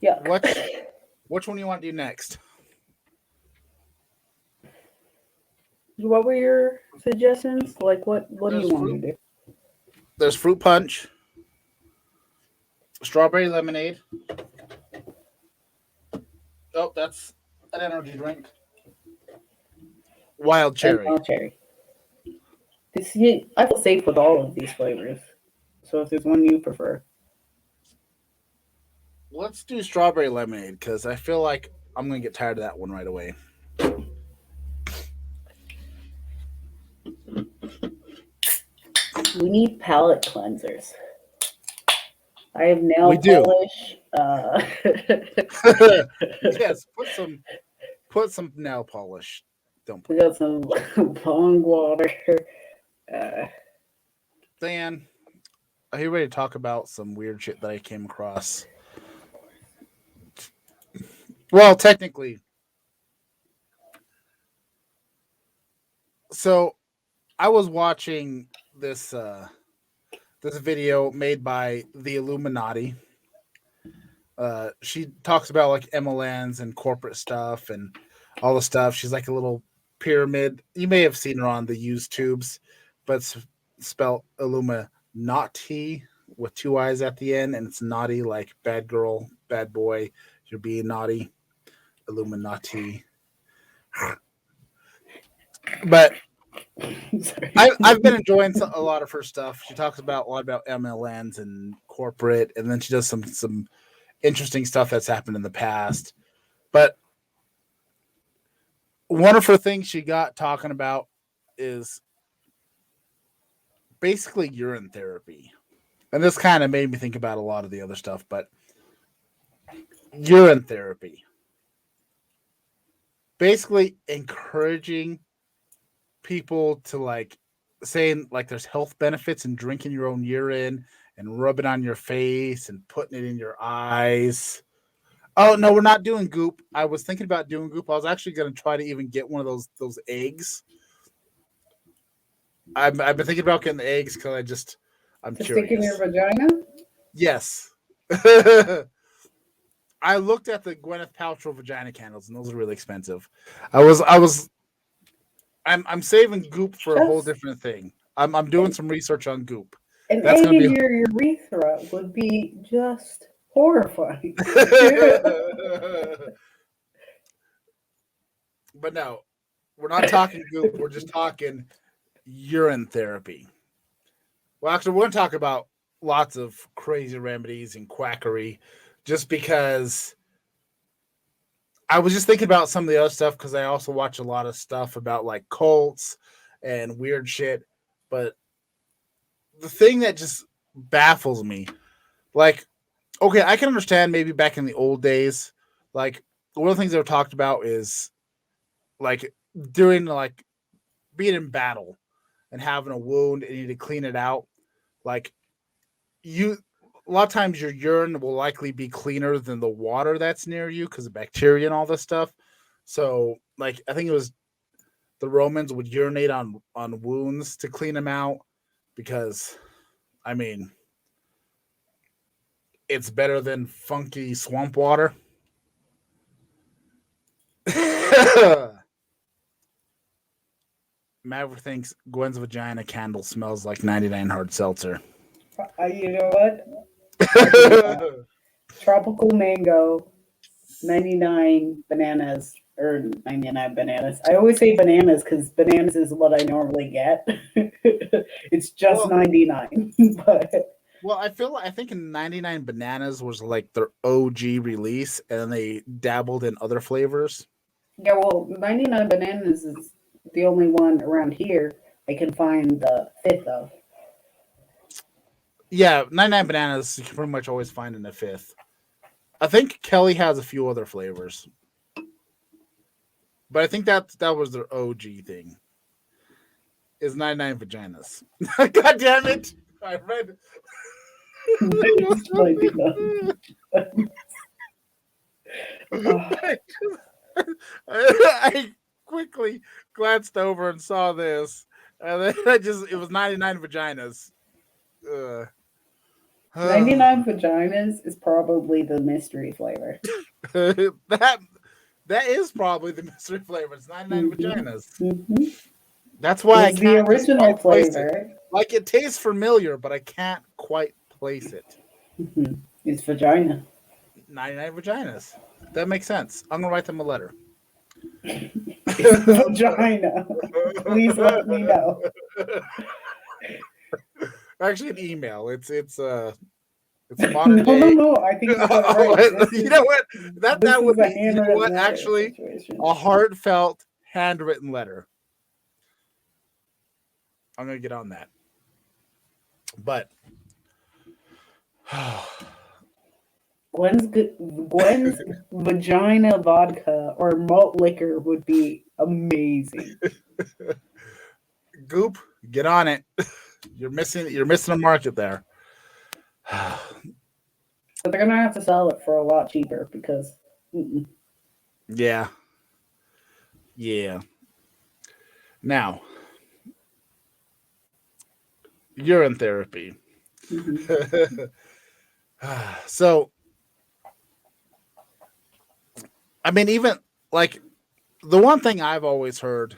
Yeah. Which one do you want to do next? What were your suggestions? Like, what do you want to do? There's fruit punch, strawberry lemonade. Oh, that's an energy drink. Wild cherry. Wild cherry. I feel safe with all of these flavors. So if there's one you prefer. Let's do strawberry lemonade because I feel like I'm gonna get tired of that one right away. We need palate cleansers. I have nail We do. polish. Yes, put some nail polish. Don't We put got some bong water. Dan, are you ready to talk about some weird shit that I came across? Well, technically, so I was watching this this video made by the Illuminati. She talks about like MLNs and corporate stuff and all the stuff. She's like a little pyramid. You may have seen her on the used tubes, but it's spelled Illuminati with two eyes at the end, and it's naughty like bad girl, bad boy. You're being naughty, Illuminati. But I've been enjoying a lot of her stuff. She talks about a lot about MLNs and corporate, and then she does some interesting stuff that's happened in the past. But one of her things she got talking about is basically urine therapy. And this kind of made me think about a lot of the other stuff, but urine therapy. Basically encouraging people to like saying like there's health benefits in drinking your own urine and rubbing on your face and putting it in your eyes. Oh no, we're not doing goop. I was thinking about doing goop. I was actually going to try to even get one of those eggs. I've been thinking about getting the eggs because I'm To curious. stick in your vagina? Yes. I looked at the Gwyneth Paltrow vagina candles, and those are really expensive. I'm saving goop for a whole different thing. I'm doing some research on goop. An That's egg gonna in be your urethra would be just horrifying. But no, we're not talking goop. We're just talking urine therapy. Well, actually, we're going to talk about lots of crazy remedies and quackery just because I was just thinking about some of the other stuff because I also watch a lot of stuff about like cults and weird shit. But the thing that just baffles me, like, okay, I can understand maybe back in the old days, like one of the things they were talked about is like during like being in battle and having a wound and you need to clean it out. Like a lot of times your urine will likely be cleaner than the water that's near you because of bacteria and all this stuff. So like I think it was the Romans would urinate on wounds to clean them out because I mean it's better than funky swamp water. Maverick thinks Gwen's vagina candle smells like 99 hard seltzer. You know what? Tropical mango, 99 bananas, or 99 bananas. I always say bananas because bananas is what I normally get. It's just 99. But well, I think in 99 bananas was like their OG release, and then they dabbled in other flavors. yeah, well, 99 bananas is the only one around here I can find the fifth of. Yeah, 99 bananas you can pretty much always find in the fifth. I think Kelly has a few other flavors. But I think that was their OG thing. Is 99 vaginas. God damn it. I read I quickly glanced over and saw this. And then it was 99 vaginas. 99 vaginas is probably the mystery flavor. that is probably the mystery flavor. It's 99 vaginas. Mm-hmm. That's why it's the original flavor. It. Like it tastes familiar, but I can't quite place it. Mm-hmm. It's vagina. 99 vaginas. That makes sense. I'm gonna write them a letter. It's vagina. Please let me know. Actually, an email. It's modern day. No. I think it's right. You know what? That would be. You know what? Actually, situation. A heartfelt handwritten letter. I'm gonna get on that. But Gwen's vagina vodka or malt liquor would be amazing. Goop, get on it. You're missing a market there. But they're gonna have to sell it for a lot cheaper because Yeah. Yeah. Now, you're in therapy. Mhm. So, I mean, even like the one thing I've always heard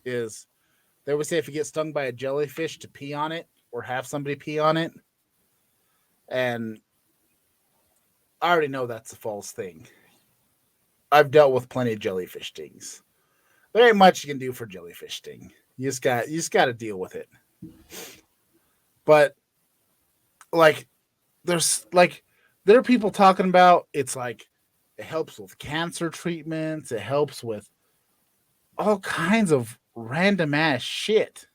is they would say if you get stung by a jellyfish to pee on it or have somebody pee on it. And I already know that's a false thing. I've dealt with plenty of jellyfish stings. There ain't much you can do for jellyfish sting. You just got to deal with it. But like there's like there are people talking about it's like it helps with cancer treatments, it helps with all kinds of random ass shit.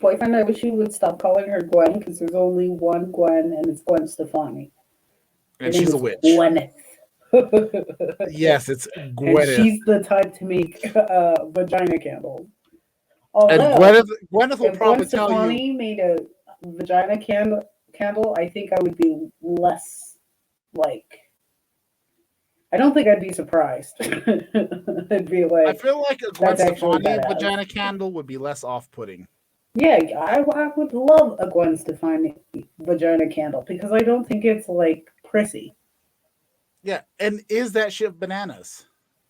Boyfriend, I wish you would stop calling her Gwen because there's only one Gwen, and it's Gwen Stefani. Her And name she's a is witch. Gwyneth. Yes, it's And Gwyneth. she's the type to make vagina candles. And Although, Gwyneth will if Gwen probably tell you Stefani made a vagina candle, I think I would be less like. I don't think I'd be surprised. I'd be I like, feel like a Gwen that's actually Stefani badass. vagina candle would be less off putting. Yeah, I would love a Gwen Stefani vagina candle because I don't think it's like prissy. Yeah, and is that shit bananas?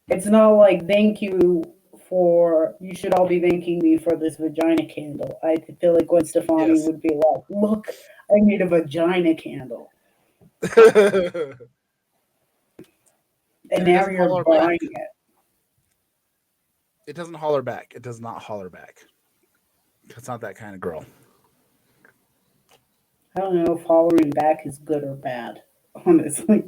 It's not like thank you for you should all be thanking me for this vagina candle. I feel like Gwen Stefani Yes. would be like, look, I made a vagina candle. And And it now doesn't you're holler back. buying it. It doesn't holler back. It does not holler back. It's not that kind of girl. I don't know if hollering back is good or bad, honestly.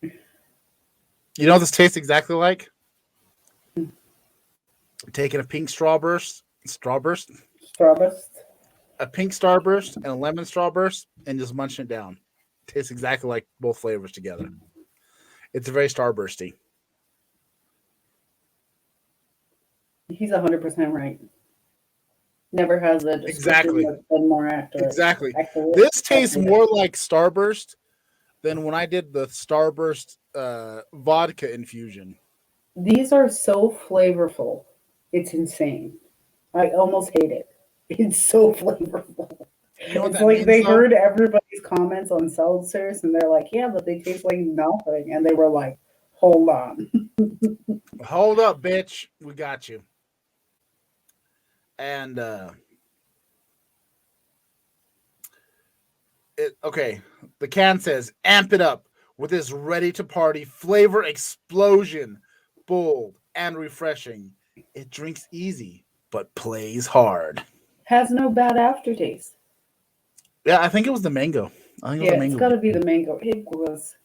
You know what this tastes exactly like? Taking a pink strawburst, Strawburst. a pink starburst, and a lemon strawburst, and just munching it down. Tastes exactly like both flavors together. It's very starbursty. He's 100% right. Never has a description Exactly. that's been more accurate. Exactly. Accurate. This tastes Accurate. more like starburst than when I did the starburst vodka infusion. These are so flavorful. It's insane. I almost hate it. It's so flavorful. You know what It's that like means they though? heard everybody's comments on seltzers and they're like, yeah, but they taste like nothing. And they were like, hold on. Hold up, bitch. We got you. And okay, the can says amp it up with this ready to party flavor explosion, bold and refreshing. It drinks easy but plays hard. Has no bad aftertaste. Yeah, I think it was the mango. I think it was Yeah, the it's mango. got to be the mango. It was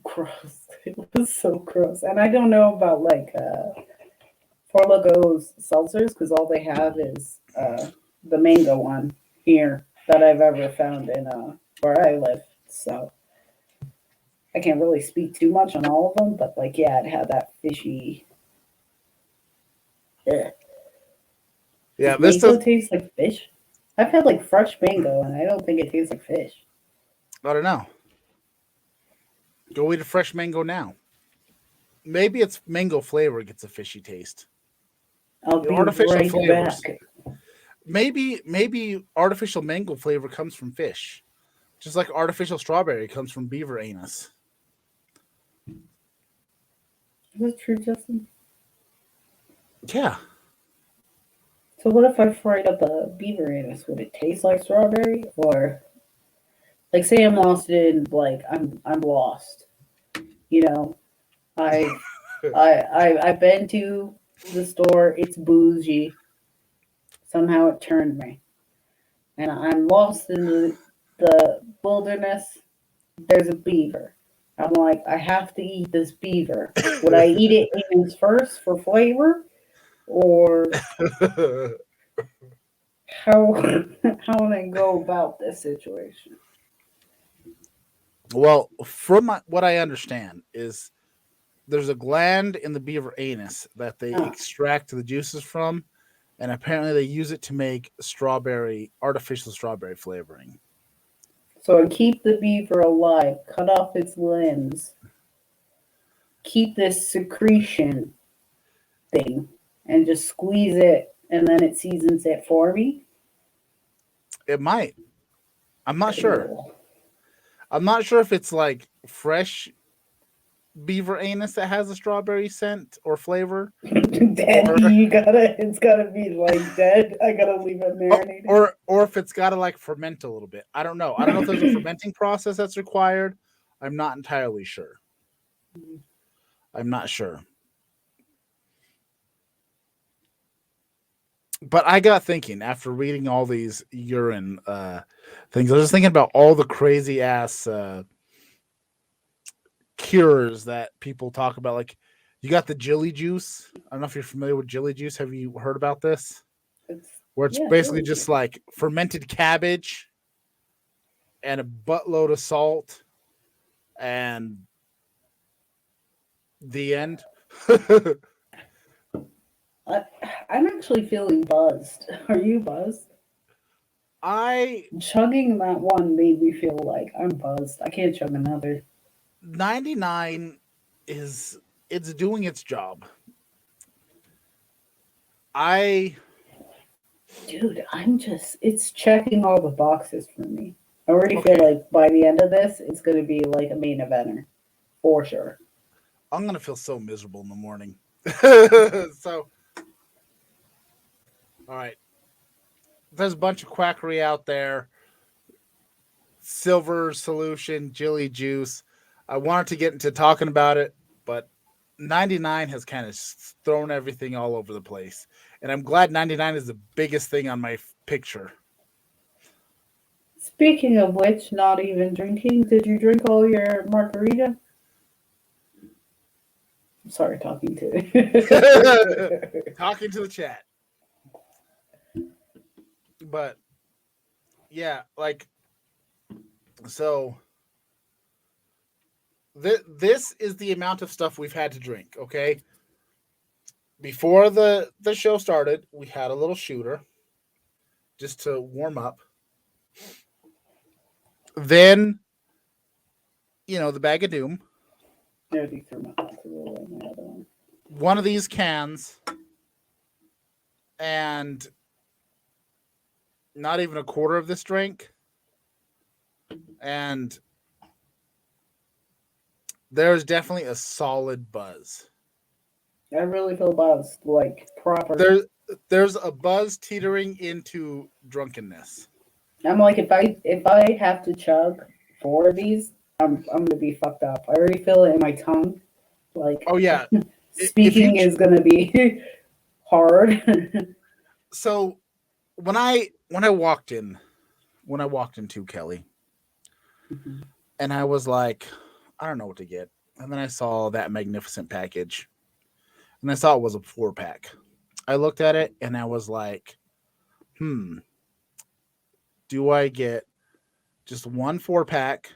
gross. It was so gross. And I don't know about like Four Logos seltzers because all they have is the mango one here that I've ever found in where I live. So I can't really speak too much on all of them, but like yeah, it had that fishy. Ugh. Yeah, Does this mango does. taste like fish? I've had like fresh mango, and I don't think it tastes like fish. I don't know. Go eat a fresh mango now. Maybe it's mango flavor gets a fishy taste. I'll The be artificial right flavors. back. Maybe artificial mango flavor comes from fish. Just like artificial strawberry comes from beaver anus. Is that true, Justin? Yeah. So what if I fried up a beaver anus? Would it taste like strawberry, or like say I'm lost in like I'm lost? You know, I've I've been to the store. It's bougie. Somehow it turned me, and I'm lost in the wilderness. There's a beaver. I'm like, I have to eat this beaver. Would I eat it anus first for flavor, or how how would I go about this situation? Well, from what I understand is there's a gland in the beaver anus that they Oh, extract the juices from, and apparently they use it to make artificial strawberry flavoring. So I keep the beaver alive, cut off its limbs, keep this secretion thing, and just squeeze it, and then it seasons it for me. It might. I'm not sure. Cool. I'm not sure if it's like fresh beaver anus that has a strawberry scent or flavor, Dead, or it's gotta be like dead. I gotta leave it marinated. or if it's got to like ferment a little bit. I don't know. I don't know if there's a fermenting process that's required. I'm not entirely sure. I'm not sure. But I got thinking after reading all these urine things. I was just thinking about all the crazy ass cures that people talk about. Like you got the jelly juice. I don't know if you're familiar with jelly juice. Have you heard about this? Where it's basically just like fermented cabbage and a buttload of salt and the end. I'm actually feeling buzzed. Are you buzzed? Chugging that one made me feel like I'm buzzed. I can't chug another. 99 it's doing its job. Dude, it's checking all the boxes for me. I already feel like by the end of this, it's going to be like a main eventer. For sure. I'm going to feel so miserable in the morning. So, all right. There's a bunch of quackery out there. Silver solution, jelly juice. I wanted to get into talking about it, but 99 has kind of thrown everything all over the place. And I'm glad 99 is the biggest thing on my picture. Speaking of which, not even drinking, did you drink all your margarita? I'm sorry, talking to talking to the chat. But yeah, like so this is the amount of stuff we've had to drink, okay? Before the show started, we had a little shooter just to warm up. Then, the bag of doom. One of these cans, and not even a quarter of this drink. And there's definitely a solid buzz. I really feel buzzed, like proper. There's a buzz teetering into drunkenness. I'm like, if I have to chug 4 of these, I'm gonna be fucked up. I already feel it in my tongue. Like, oh yeah, speaking is gonna be hard. So when I walked into Kelly, mm-hmm. and I was like, I don't know what to get, and then I saw that magnificent package, and I saw it was a 4-pack. I looked at it and I was like, do I get just 1 4-pack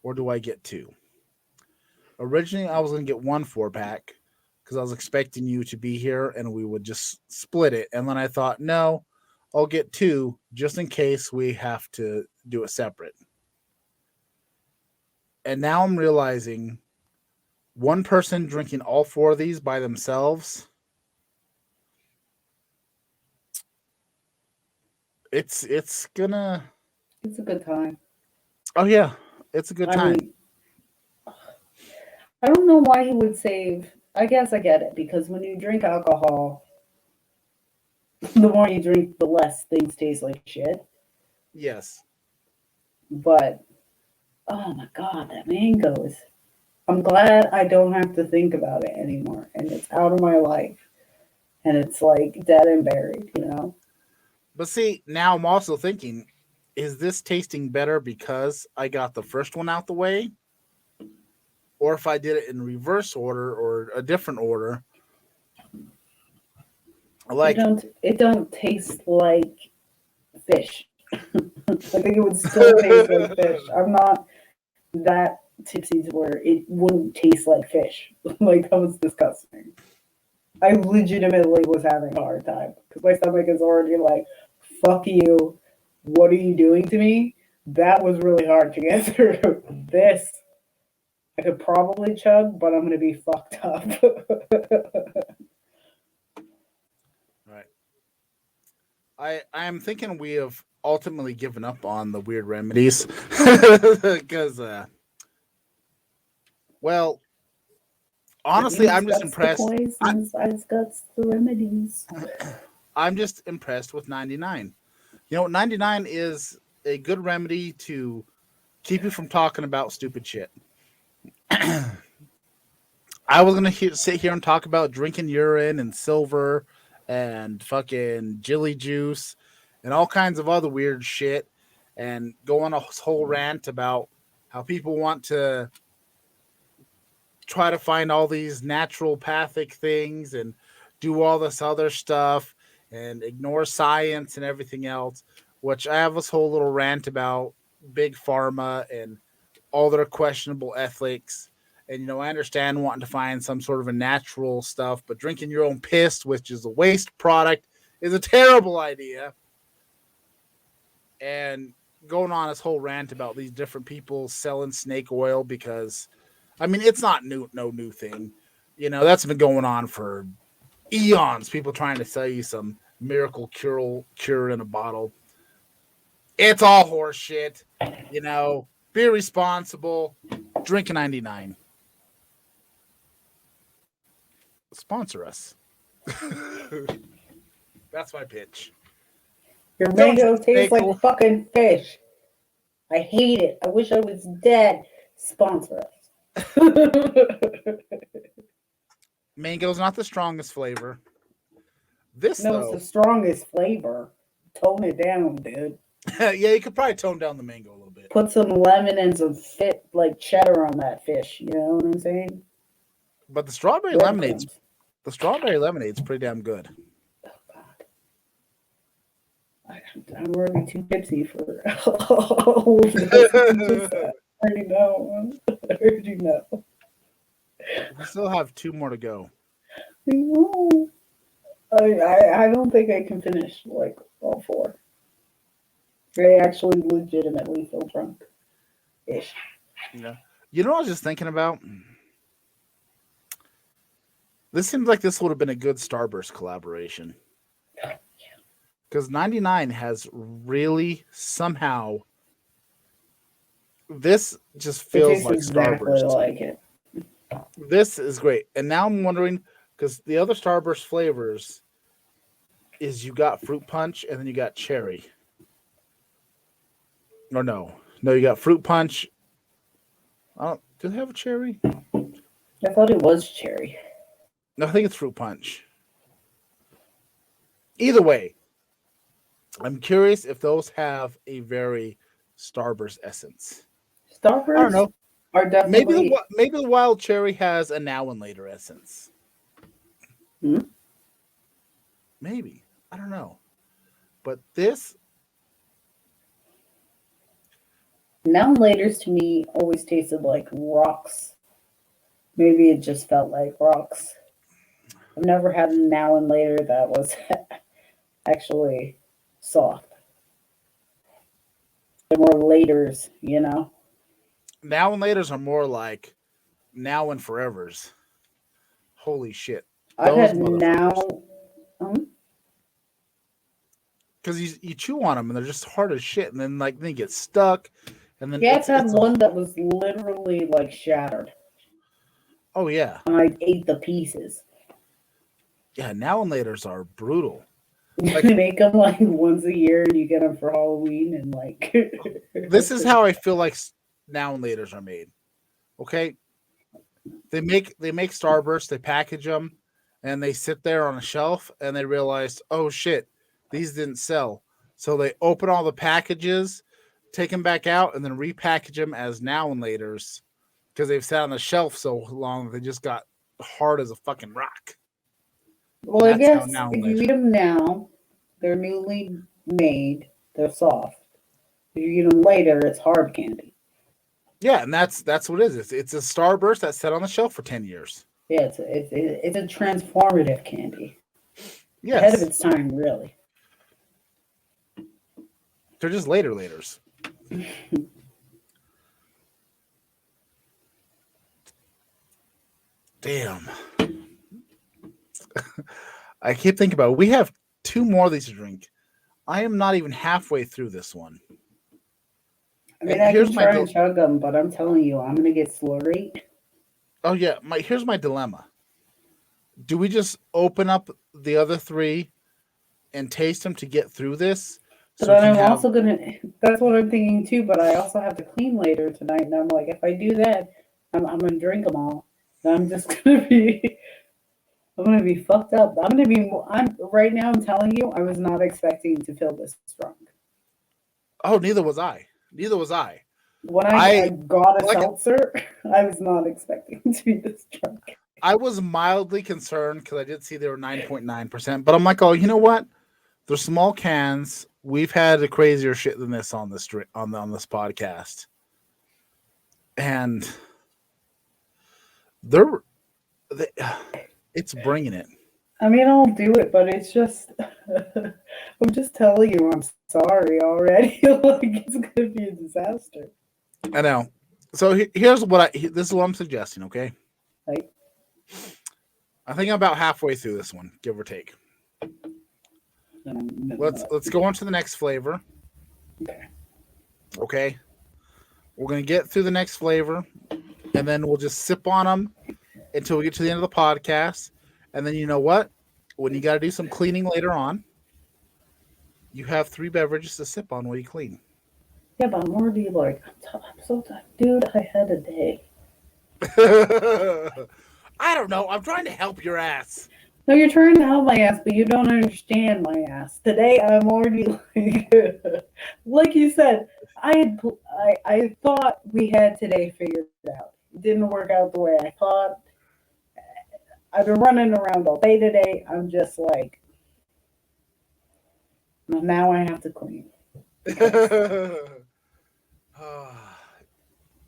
or do I get 2? Originally, I was going to get 1 4-pack because I was expecting you to be here and we would just split it. And then I thought, no, I'll get 2 just in case we have to do it separate. And now I'm realizing one person drinking all 4 of these by themselves, it's a good time. Oh yeah, it's a good time. I don't know why he would save. I guess I get it, because when you drink alcohol, the more you drink, the less things taste like shit. Yes. But oh my god, that mangoes. I'm glad I don't have to think about it anymore, and it's out of my life, and it's like dead and buried, But see, now I'm also thinking, is this tasting better because I got the first one out the way? Or if I did it in reverse order or a different order? Like, it don't taste like fish. I think it would still taste like fish. I'm not that tipsy to where it wouldn't taste like fish. Like, that was disgusting. I legitimately was having a hard time because my stomach is already like, fuck you, what are you doing to me? That was really hard to get through. This I could probably chug, but I'm gonna be fucked up. Right. I am thinking we have ultimately given up on the weird remedies because, well, honestly, I'm just impressed. Got the remedies. I'm just impressed with 99. 99 is a good remedy to keep you from talking about stupid shit. I was gonna sit here and talk about drinking urine and silver and fucking jelly juice and all kinds of other weird shit, and go on a whole rant about how people want to try to find all these naturopathic things and do all this other stuff and ignore science and everything else, which I have this whole little rant about big pharma and all their questionable ethics. And, I understand wanting to find some sort of a natural stuff, but drinking your own piss, which is a waste product, is a terrible idea. And going on this whole rant about these different people selling snake oil because, it's not no new thing. That's been going on for eons. People trying to sell you some miracle cure in a bottle. It's all horse shit. Be responsible. Drink a 99. Sponsor us. That's my pitch. Your mango tastes like fucking fish. I hate it. I wish I was dead. Sponsor us. Mango's not the strongest flavor. It's the strongest flavor. Tone it down, dude. Yeah, you could probably tone down the mango a little bit. Put some lemon and some cheddar on that fish. You know what I'm saying? But the strawberry lemonade's pretty damn good. Oh God, I'm already too tipsy for all of this. I already know. We still have 2 more to go. I know. I don't think I can finish all 4. I actually legitimately feel drunk. Ish. Yeah. What I was just thinking about? This seems like this would have been a good Starburst collaboration. Because 99 has really somehow. This just feels like exactly Starburst. Like it. This is great. And now I'm wondering, because the other Starburst flavors is you got fruit punch and then you got cherry. Or no, you got fruit punch. Do they have a cherry? I thought it was cherry. No, I think it's fruit punch. Either way, I'm curious if those have a very Starburst essence. Starburst? I don't know. Are definitely... Maybe the wild cherry has a now and later essence. Maybe. I don't know. But this... Now and laters to me always tasted like rocks. Maybe it just felt like rocks. I've never had a now and later that was actually soft. They're more laters, Now and laters are more like now and forevers. Holy shit. I've had now... Because you chew on them and they're just hard as shit, and then they get stuck, and then I've had one that was literally shattered. Oh yeah, and I ate the pieces. Yeah, now and laters are brutal. They make them once a year, and you get them for Halloween, and This is how I feel like now and laters are made. Okay, they make Starburst, they package them, and they sit there on a shelf, and they realize, oh shit, these didn't sell. So they open all the packages, take them back out, and then repackage them as now and laters because they've sat on the shelf so long they just got hard as a fucking rock. Well, I guess if you eat them now, they're newly made, they're soft. If you eat them later, it's hard candy. Yeah, and that's what it is. It's a Starburst that's sat on the shelf for 10 years. Yeah, it's a transformative candy. Yes. Ahead of its time, really. They're just laters. Damn. I keep thinking about it. We have 2 more of these to drink. I am not even halfway through this one. I mean, And I here's can my try and chug them, but I'm telling you, I'm gonna get slurry. Oh yeah, here's my dilemma. Do we just open up the other 3 and taste them to get through this? But So we then can I'm have also gonna. That's what I'm thinking too. But I also have to clean later tonight, and I'm like, if I do that, I'm gonna drink them all. And I'm just gonna be. I'm gonna be fucked up. I'm gonna be. I'm right now. I'm telling you, I was not expecting to feel this drunk. Oh, neither was I. Neither was I. When I got a like- seltzer, I was not expecting to be this drunk. I was mildly concerned because I did see they were 9.9%, but I'm like, oh, you know what? They're small cans. We've had a crazier shit than this on this on this podcast, and it's bringing it. I mean, I'll do it, but it's just. I'm just telling you, I'm sorry already. Like it's gonna be a disaster. I know. So here's what this is what I'm suggesting. Okay. Right. I think I'm about halfway through this one, give or take. Let's go on to the next flavor. Okay. Okay. We're gonna get through the next flavor, and then we'll just sip on them until we get to the end of the podcast. And then you know what? When you got to do some cleaning later on, you have 3 beverages to sip on while you clean. Yeah, but I'm already like, I'm so tired. Dude, I had a day. I don't know. I'm trying to help your ass. No, you're trying to help my ass, but you don't understand my ass. Today, I'm already like you said, I thought we had today figured out. It didn't work out the way I thought. I've been running around all day today. I'm just like, now I have to clean. I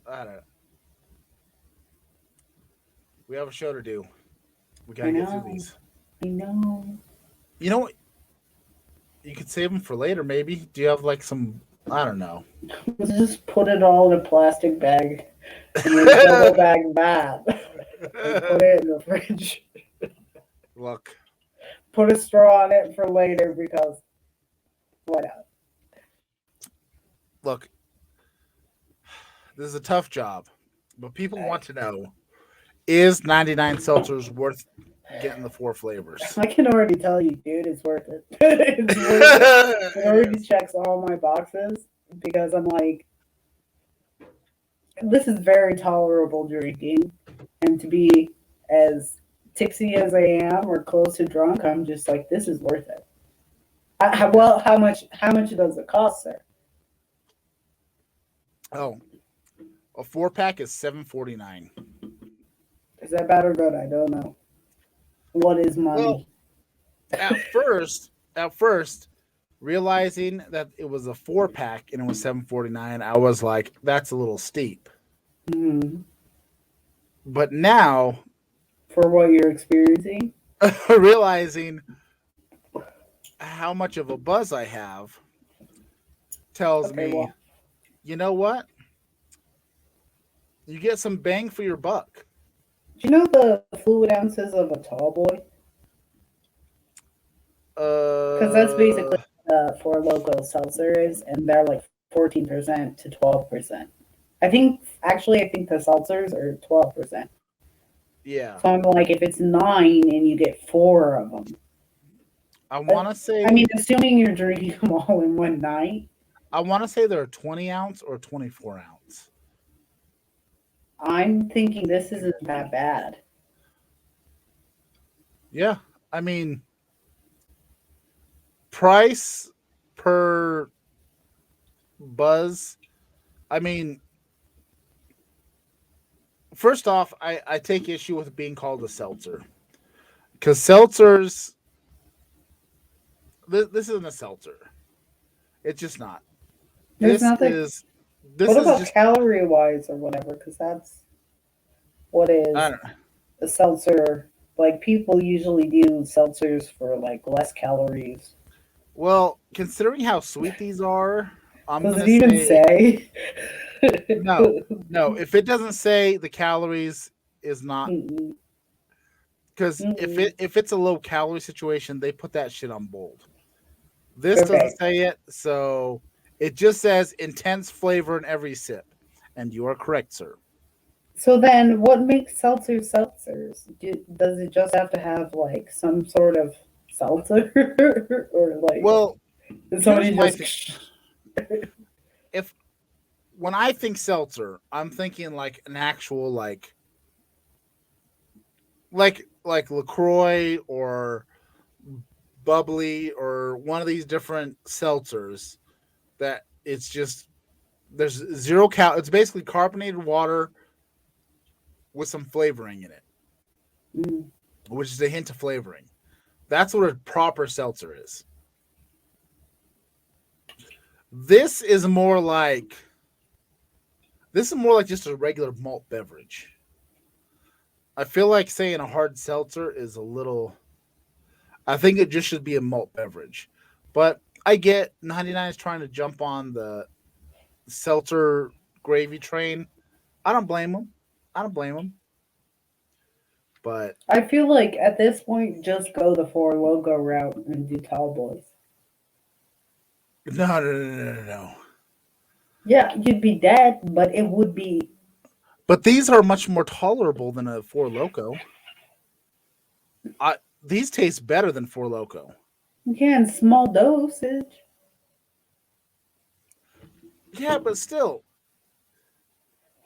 don't know. We have a show to do. We gotta get through these. I know. You know what? You could save them for later, maybe. Do you have like some? I don't know. Let's just put it all in a plastic bag and then double bag that and put it in the fridge. Look. Put a straw on it for later because why not? Look. This is a tough job, but people want to know: is 99 seltzers worth getting the 4 flavors? I can already tell you, dude, it's worth it. It's worth it. It already checks all my boxes because I'm like, this is very tolerable drinking, and to be as tipsy as I am or close to drunk, I'm just like, this is worth it. Well, how much does it cost, sir? Oh, a 4-pack is $7.49. Is that bad or good? I don't know. What is money? Well, at first, realizing that it was a 4-pack and it was $7.49, I was like, that's a little steep. Mm-hmm. But now, For what you're experiencing? realizing how much of a buzz I have tells me, well, you know what? You get some bang for your buck. do you know the fluid ounces of a tall boy? Because that's basically 4 local seltzers, and they're like 14% to 12%. I think the seltzers are 12%. Yeah. So I'm like, if it's 9 and you get 4 of them. I want to say. I mean, assuming you're drinking them all in one night. I want to say they're a 20 ounce or 24 ounce. I'm thinking this isn't that bad. Yeah. I mean, price per buzz. I mean, first off, I take issue with being called a seltzer. Because seltzers, this isn't a seltzer. It's just not. There's This nothing. is What about just calorie wise or whatever? Because that's what is I don't know. a seltzer. Like people usually do seltzers for like less calories. Well, considering how sweet these are, I'm Does gonna it even say? no, no. If it doesn't say the calories, is not Mm-mm. because Mm-mm. if it's a low calorie situation, they put that shit on bold. This doesn't Okay. say it, so it just says intense flavor in every sip, and you are correct, sir. So then, what makes seltzers? Does it just have to have like some sort of seltzer, or like Well, did here's somebody my thing. just? If when I think seltzer, I'm thinking like an actual like LaCroix or bubbly or one of these different seltzers that it's just there's zero it's basically carbonated water with some flavoring in it, Mm. which is a hint of flavoring. That's what a proper seltzer is. This is more like just a regular malt beverage. I feel like saying a hard seltzer is a little. I think it just should be a malt beverage. But I get 99 is trying to jump on the seltzer gravy train. I don't blame them. I don't blame them. But I feel like at this point, just go the Four Logo route and do Tall Boys. no, no, no, no, no, no. Yeah, you'd be dead, but it would be. But these are much more tolerable than a Four Loco. These taste better than Four Loco. Yeah, in small dosage. Yeah, but still,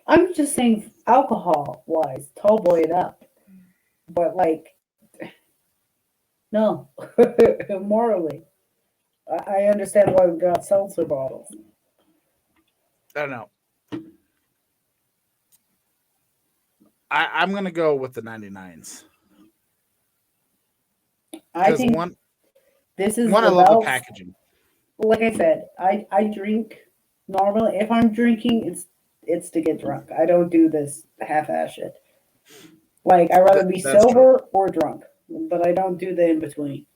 I'm just saying, alcohol wise, Tall Boy it up. But like, no, morally, I understand why we got seltzer bottles. I don't know. I'm gonna go with the 99s I because think this is one I love the without, packaging. like I said, I drink normally. If I'm drinking, it's to get drunk. I don't do this half-ass shit. Like I'd rather be That's true. sober or drunk, but I don't do the in between.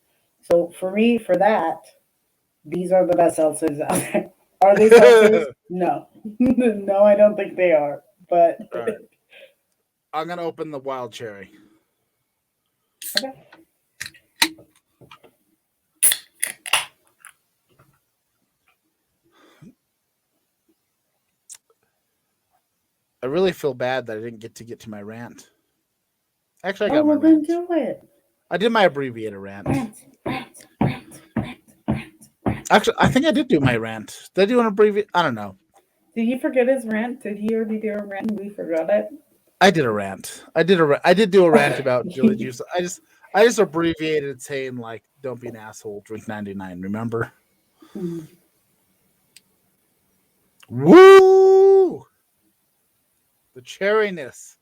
So for me, for that, these are the best seltzers out there. Are they seltzers? No, no, I don't think they are. But All right, I'm gonna open the wild cherry. okay. I really feel bad that I didn't get to my rant. Actually, I Oh, got my well then rant. do it. I did my abbreviated rant. Rant, rant, rant, rant, rant, rant. Actually, I think I did do my rant. Did I do an abbreviate? I don't know. Did he forget his rant? Did he already do a rant and we forgot it? I did a rant. I did do a rant about Jilly Juice. I just abbreviated saying like, "Don't be an asshole. Drink 99." Remember? Hmm. Woo! The cherryness.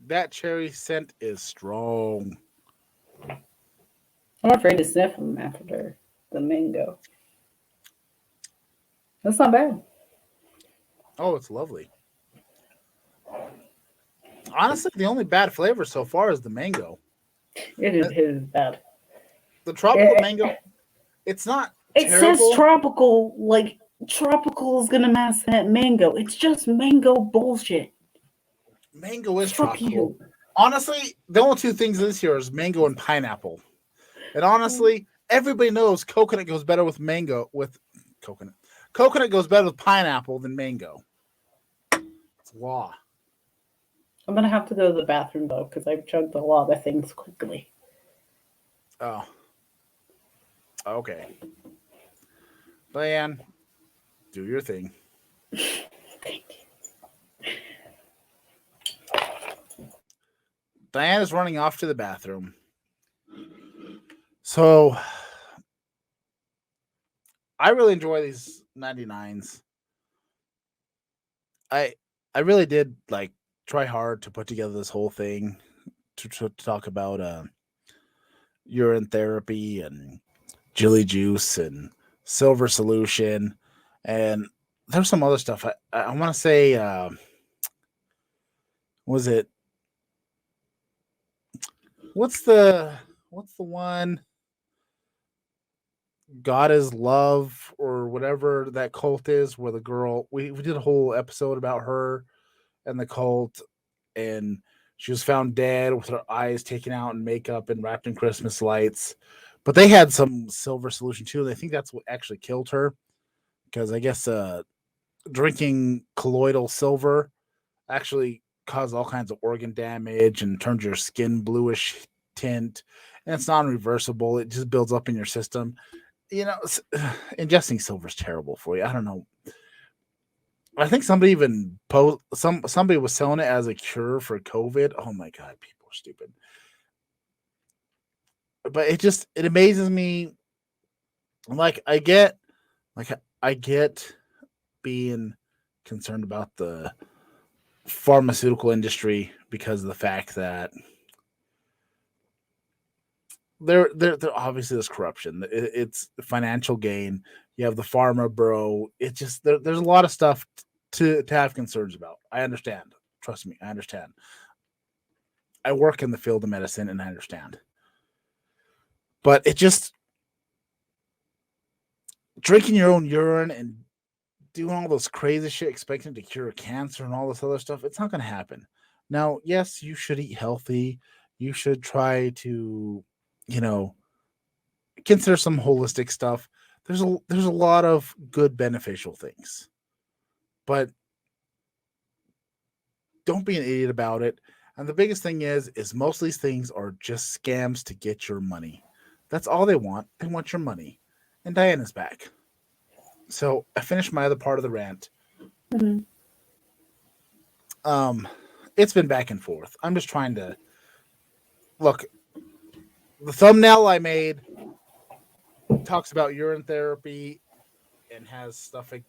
That cherry scent is strong. I'm afraid to sniff them after the mango. That's not bad. Oh, it's lovely. Honestly, the only bad flavor so far is the mango. It is bad. The tropical It, mango, it's not it says terrible. tropical, like tropical is gonna mask that mango. It's just mango bullshit. Mango is Fuck tropical. you. Honestly, the only two things this year is mango and pineapple. And honestly, everybody knows coconut goes better with mango with coconut. Coconut goes better with pineapple than mango. It's law. I'm gonna have to go to the bathroom though, because I've chugged a lot of things quickly. Oh, okay. Diane, do your thing. Thank you. Diane is running off to the bathroom. So I really enjoy these 99s. I I really did like try hard to put together this whole thing to talk about urine therapy and Jilly Juice and Silver Solution, and there's some other stuff. I want to say, was it what's the one? God is Love or whatever that cult is, where the girl we did a whole episode about her and the cult, and she was found dead with her eyes taken out and makeup and wrapped in Christmas lights. But they had some silver solution too, and I think that's what actually killed her because I guess drinking colloidal silver actually caused all kinds of organ damage and turns your skin bluish tint, and it's non-reversible. It just builds up in your system. Ingesting silver is terrible for you. I don't know. I think somebody even somebody was selling it as a cure for COVID. Oh my god, people are stupid. But it amazes me. Like I get being concerned about the pharmaceutical industry because of the fact that there obviously there's corruption. It's financial gain. You have the pharma bro. It just there's a lot of stuff to have concerns about. I understand. Trust me, I understand. I work in the field of medicine and I understand. But it just drinking your own urine and doing all this crazy shit expecting to cure cancer and all this other stuff, it's not going to happen. Now, yes, you should eat healthy. You should try to, consider some holistic stuff. There's a lot of good beneficial things. But don't be an idiot about it. And the biggest thing is most of these things are just scams to get your money. That's all they want. They want your money. And Diana's back. So I finished my other part of the rant. Mm-hmm. It's been back and forth. I'm just trying to look. The thumbnail I made talks about urine therapy and has stuff like.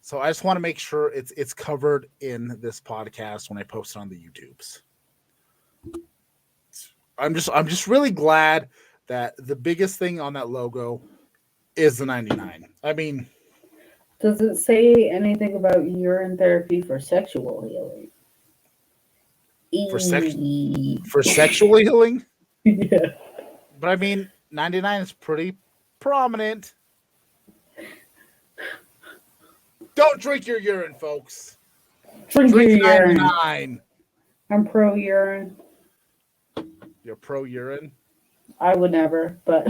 So I just want to make sure it's covered in this podcast when I post it on the YouTubes. I'm just really glad that the biggest thing on that logo is the 99. I mean, does it say anything about urine therapy for sexual healing? For sexual healing? Yeah. But I mean, 99 is pretty prominent. Don't drink your urine, folks. Drink your urine. 99. I'm pro urine. You're pro urine? I would never, but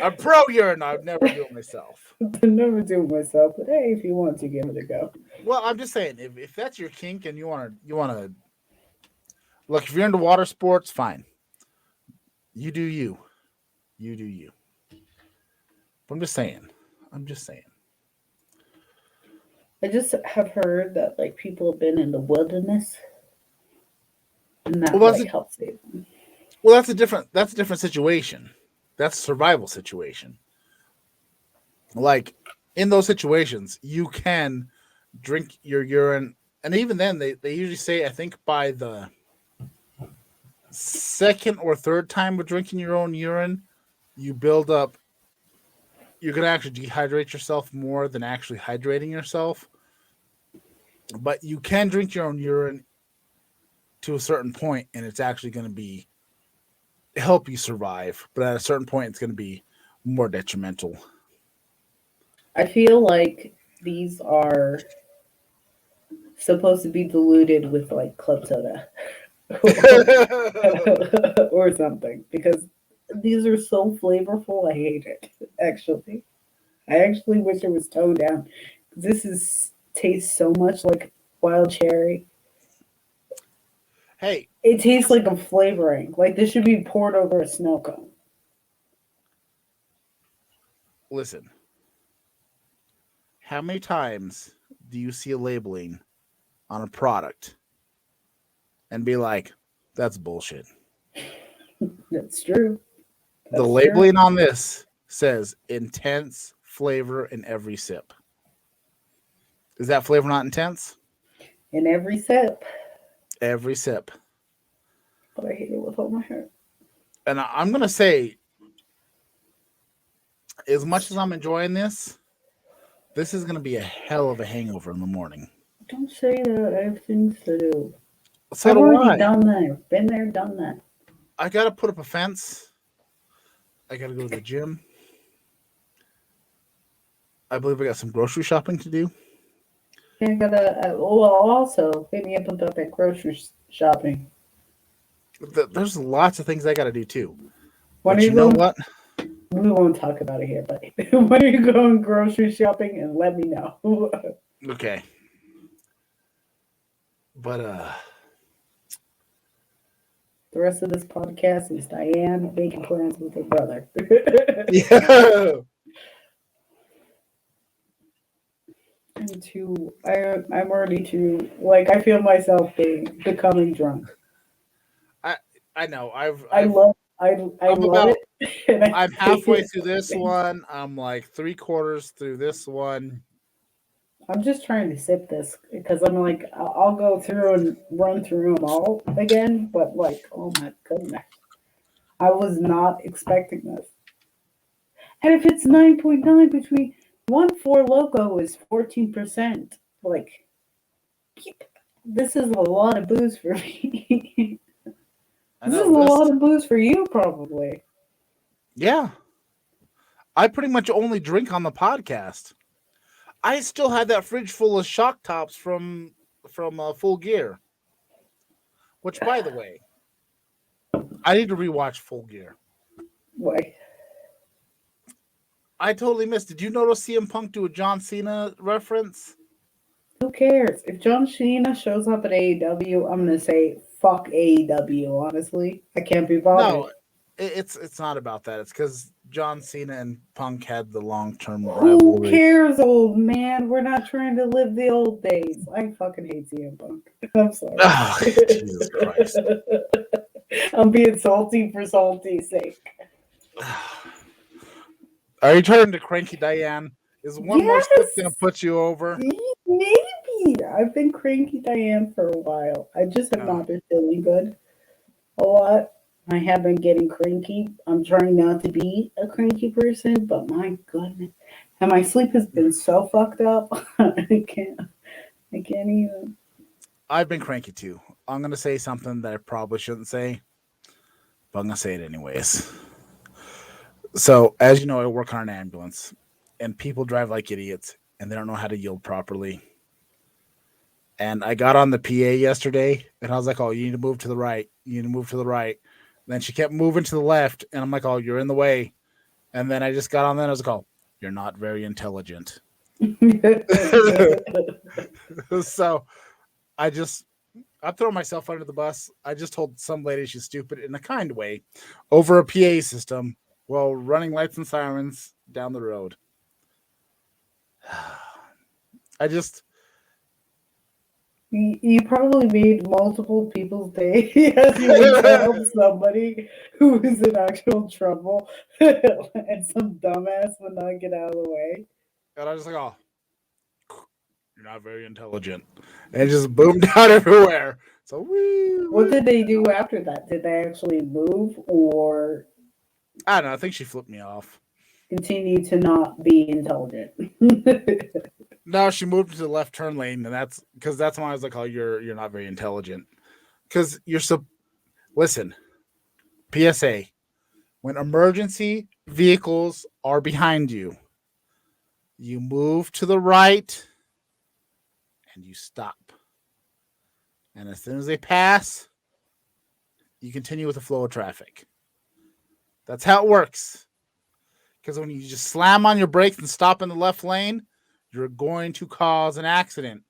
I'm pro urine. I'd never do it myself. I'd never do it myself. But hey, if you want to, give it a go. Well, I'm just saying, if that's your kink and you want to look, if you're into water sports, fine. You do you. You do you. But I'm just saying. I just have heard that like people have been in the wilderness, and that helps save them. Well, that's a different situation. That's a survival situation. Like in those situations, you can drink your urine, and even then, they usually say, I think by the second or third time of drinking your own urine, you build up. You're going to actually dehydrate yourself more than actually hydrating yourself. But you can drink your own urine to a certain point, and it's actually going to help you survive. But at a certain point, it's going to be more detrimental. I feel like these are supposed to be diluted with like club soda or something, because these are so flavorful. I hate it. I actually wish it was toned down. Tastes so much like wild cherry. Hey, it tastes like a flavoring. Like this should be poured over a snow cone. Listen, how many times do you see a labeling on a product and be like, "That's bullshit"? That's true. The labeling on this says intense flavor in every sip. Is that flavor not intense? In every sip. Every sip. But I hate it with all my heart. And I'm going to say, as much as I'm enjoying this is going to be a hell of a hangover in the morning. Don't say that. I have things to do. So I've already done that. Been there, done that. I got to put up a fence I gotta go to the gym. I believe I got some grocery shopping to do. I gotta. Well, also hit me up about that grocery shopping. There's lots of things I gotta do too. When But are you you know going? what? We won't talk about it here, but when are you going grocery shopping? And let me know. Okay. But The rest of this podcast is Diane making plans with her brother. yeah. I'm already too, like, I feel myself becoming drunk. I know. I I've love I I'm love about it. And I I'm hate halfway it. through this one. I'm like 3/4 through this one. I'm just trying to sip this because I'm like, I'll go through and run through them all again, but like, oh my goodness. I was not expecting this. And if it's 9.9 between 1 4 loco is 14%. Like, this is a lot of booze for me. I This is know a this. lot of booze for you, probably. Yeah. I pretty much only drink on the podcast. I still have that fridge full of shock tops from Full Gear. Which, by the way, I need to rewatch Full Gear. Why? I totally missed. Did you notice CM Punk do a John Cena reference? Who cares? If John Cena shows up at AEW, I'm gonna say fuck AEW. Honestly, I can't be bothered. No, it's not about that. It's because John Cena and Punk had the long-term Who rivalry. cares, old man? We're not trying to live the old days. I fucking hate CM Punk. I'm sorry. Oh, Jesus Christ. I'm being salty for salty's sake. Are you turning to Cranky Diane? Is one more sip Yes, going to put you over? maybe. I've been cranky Diane for a while. I just have not been feeling good a lot. I have been getting cranky. I'm trying not to be a cranky person, but my goodness. And my sleep has been so fucked up. I can't even. I've been cranky too. I'm going to say something that I probably shouldn't say, but I'm going to say it anyways. So, as you know, I work on an ambulance, and people drive like idiots, and they don't know how to yield properly. And I got on the PA yesterday, and I was like, "Oh, you need to move to the right. You need to move to the right." And then she kept moving to the left, and I'm like, "Oh, you're in the way." And then I just got on there, and I was like, "Oh, you're not very intelligent." So I throw myself under the bus. I just told some lady she's stupid in a kind way over a PA system while running lights and sirens down the road. I just You probably made multiple people's day as you went to help somebody who is in actual trouble, and some dumbass would not get out of the way. and I was like, "Oh, you're not very intelligent," and it just boomed out everywhere. So What did they do after that? Did they actually move or I don't know. I think she flipped me off. continue to not be intelligent? No, she moved to the left turn lane, and that's when I was like, "Oh, you're not very intelligent," because you're so. Listen, PSA: when emergency vehicles are behind you, you move to the right, and you stop. And as soon as they pass, you continue with the flow of traffic. That's how it works. Because when you just slam on your brakes and stop in the left lane, you're going to cause an accident.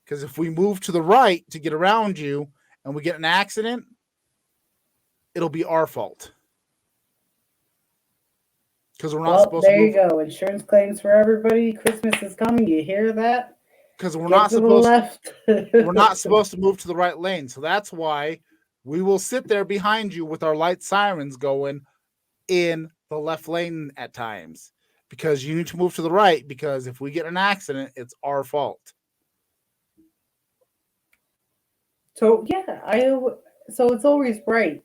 Because if we move to the right to get around you and we get an accident, it'll be our fault. Because we're not supposed to there move. you go. Insurance claims for everybody. Christmas is coming. You hear that? Because we're Get not to the supposed left. we're not supposed to move to the right lane. So that's why we will sit there behind you with our light sirens going in the left lane at times. Because you need to move to the right, because if we get an accident, it's our fault. So yeah, so it's always right?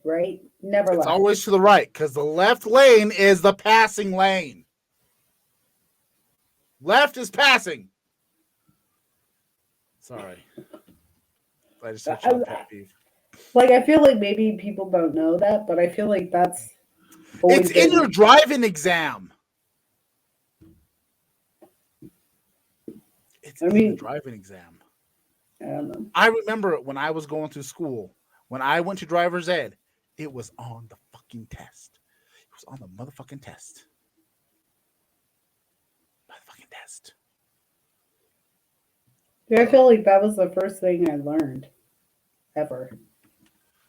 Never It's left. always to the right, because the left lane is the passing lane. Left is passing. Sorry. I just touched on pet peeve. Like, I feel like maybe people don't know that, but I feel like that's It's in your driving exam. It's in the driving exam. I remember when I was going through school, when I went to driver's ed, it was on the fucking test. It was on the motherfucking test. Motherfucking test. I feel like that was the first thing I learned ever.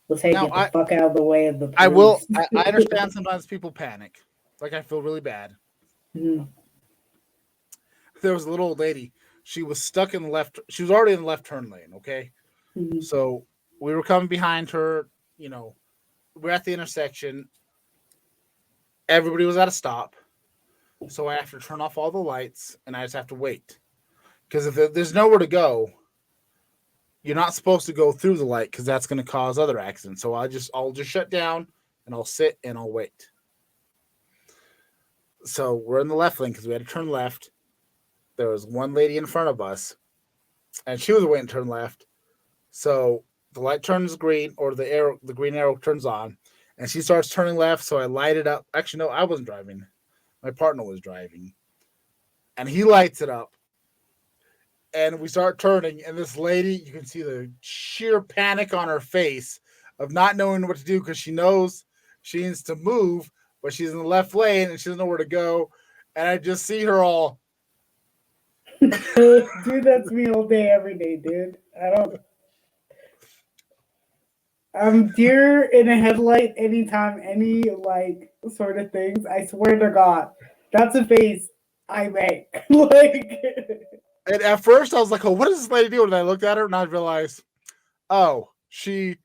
Was hey, get the fuck out of the way of the police. I understand sometimes people panic. Like I feel really bad. Mm-hmm. There was a little old lady. She was stuck in the left. She was already in the left turn lane. Okay. Mm-hmm. So we were coming behind her. You know, we're at the intersection. Everybody was at a stop. So I have to turn off all the lights and I just have to wait. Because if there's nowhere to go, you're not supposed to go through the light because that's going to cause other accidents. So I'll just shut down and I'll sit and I'll wait. So we're in the left lane because we had to turn left. There was one lady in front of us, and she was waiting to turn left. So the light turns green, or the green arrow turns on, and she starts turning left. So I light it up. Actually, no, I wasn't driving. My partner was driving, and he lights it up. And we start turning, and this lady, you can see the sheer panic on her face of not knowing what to do because she knows she needs to move, but she's in the left lane and she doesn't know where to go. And I just see her all. Dude, that's me all day, every day, dude. I'm deer in a headlight anytime, any like sort of things. I swear to God, that's a face I make. Like. And at first I was like, oh, what does this lady do? And I looked at her and I realized, oh, she's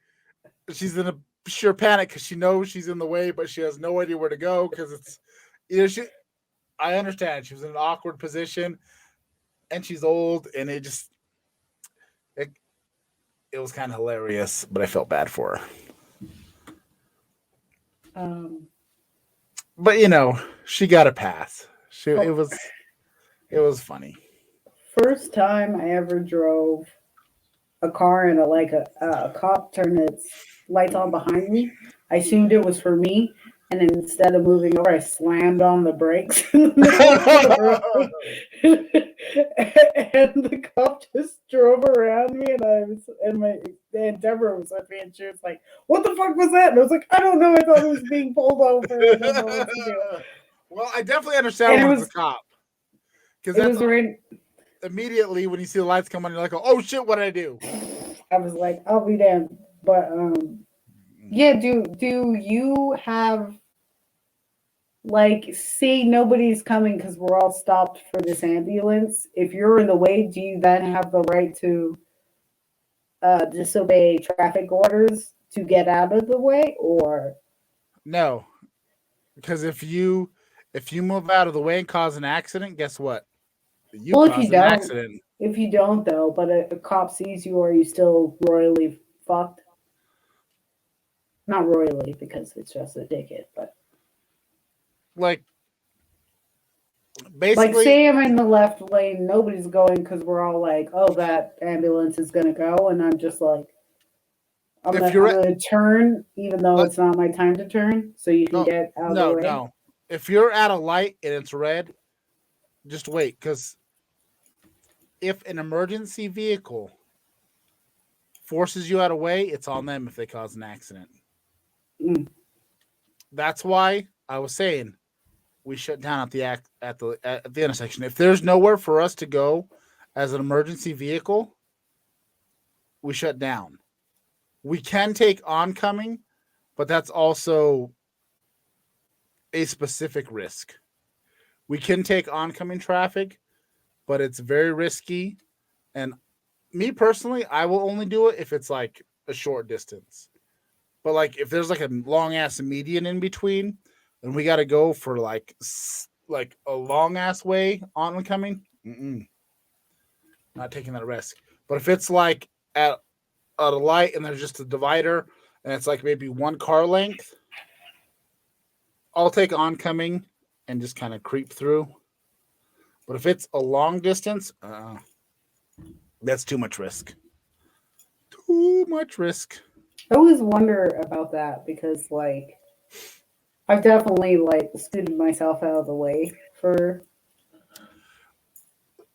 in a sheer panic because she knows she's in the way, but she has no idea where to go because it's, I understand she was in an awkward position and she's old and it was kind of hilarious, but I felt bad for her. But she got a pass. It was funny. First time I ever drove a car and a cop turned its lights on behind me. I assumed it was for me, and then instead of moving over, I slammed on the brakes in the middle of the road. And the cop just drove around me, and Deborah was with me, and she was like, "What the fuck was that?" And I was like, "I don't know. I thought it was being pulled over. I don't know what to do." Well, I definitely understand when it's a cop. Because that's immediately when you see the lights come on, you're like, oh shit, what did I do? I was like, I'll be damned. But yeah, do you have like, say nobody's coming because we're all stopped for this ambulance? If you're in the way, do you then have the right to disobey traffic orders to get out of the way, or no? Because if you move out of the way and cause an accident, guess what? If you don't, though, but a cop sees you, are you still royally fucked? Not royally, because it's just a ticket, but like basically, like say I'm in the left lane, nobody's going because we're all like, oh, that ambulance is gonna go, and I'm just like, I'm gonna turn, even though it's not my time to turn, so you can get out of the way. No. If you're at a light and it's red, just wait, because if an emergency vehicle forces you out of the way, it's on them if they cause an accident. That's why I was saying we shut down at the intersection. If there's nowhere for us to go as an emergency vehicle, we shut down. We can take oncoming, but that's also a specific risk. We can take oncoming traffic, but it's very risky. And me personally, I will only do it if it's like a short distance. But like if there's like a long ass median in between, then we got to go for like a long ass way oncoming. Not taking that risk. But if it's like at a light and there's just a divider and it's like maybe one car length, I'll take oncoming and just kind of creep through. But if it's a long distance, that's too much risk. Too much risk. I always wonder about that because, like, I've definitely like scooted myself out of the way for.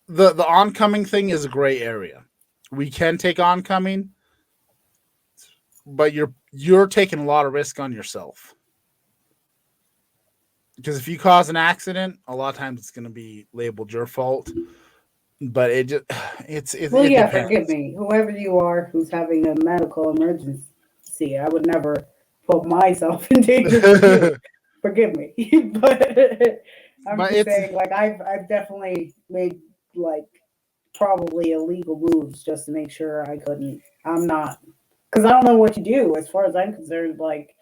The oncoming thing is a gray area. We can take oncoming, but you're taking a lot of risk on yourself. Because if you cause an accident, a lot of times it's going to be labeled your fault. But it just Well, it yeah, depends. forgive me, whoever you are who's having a medical emergency. I would never put myself in danger for you. Forgive me, but I'm But just it's saying, like I've definitely made like probably illegal moves just to make sure I couldn't. I'm not because I don't know what to do as far as I'm concerned. Like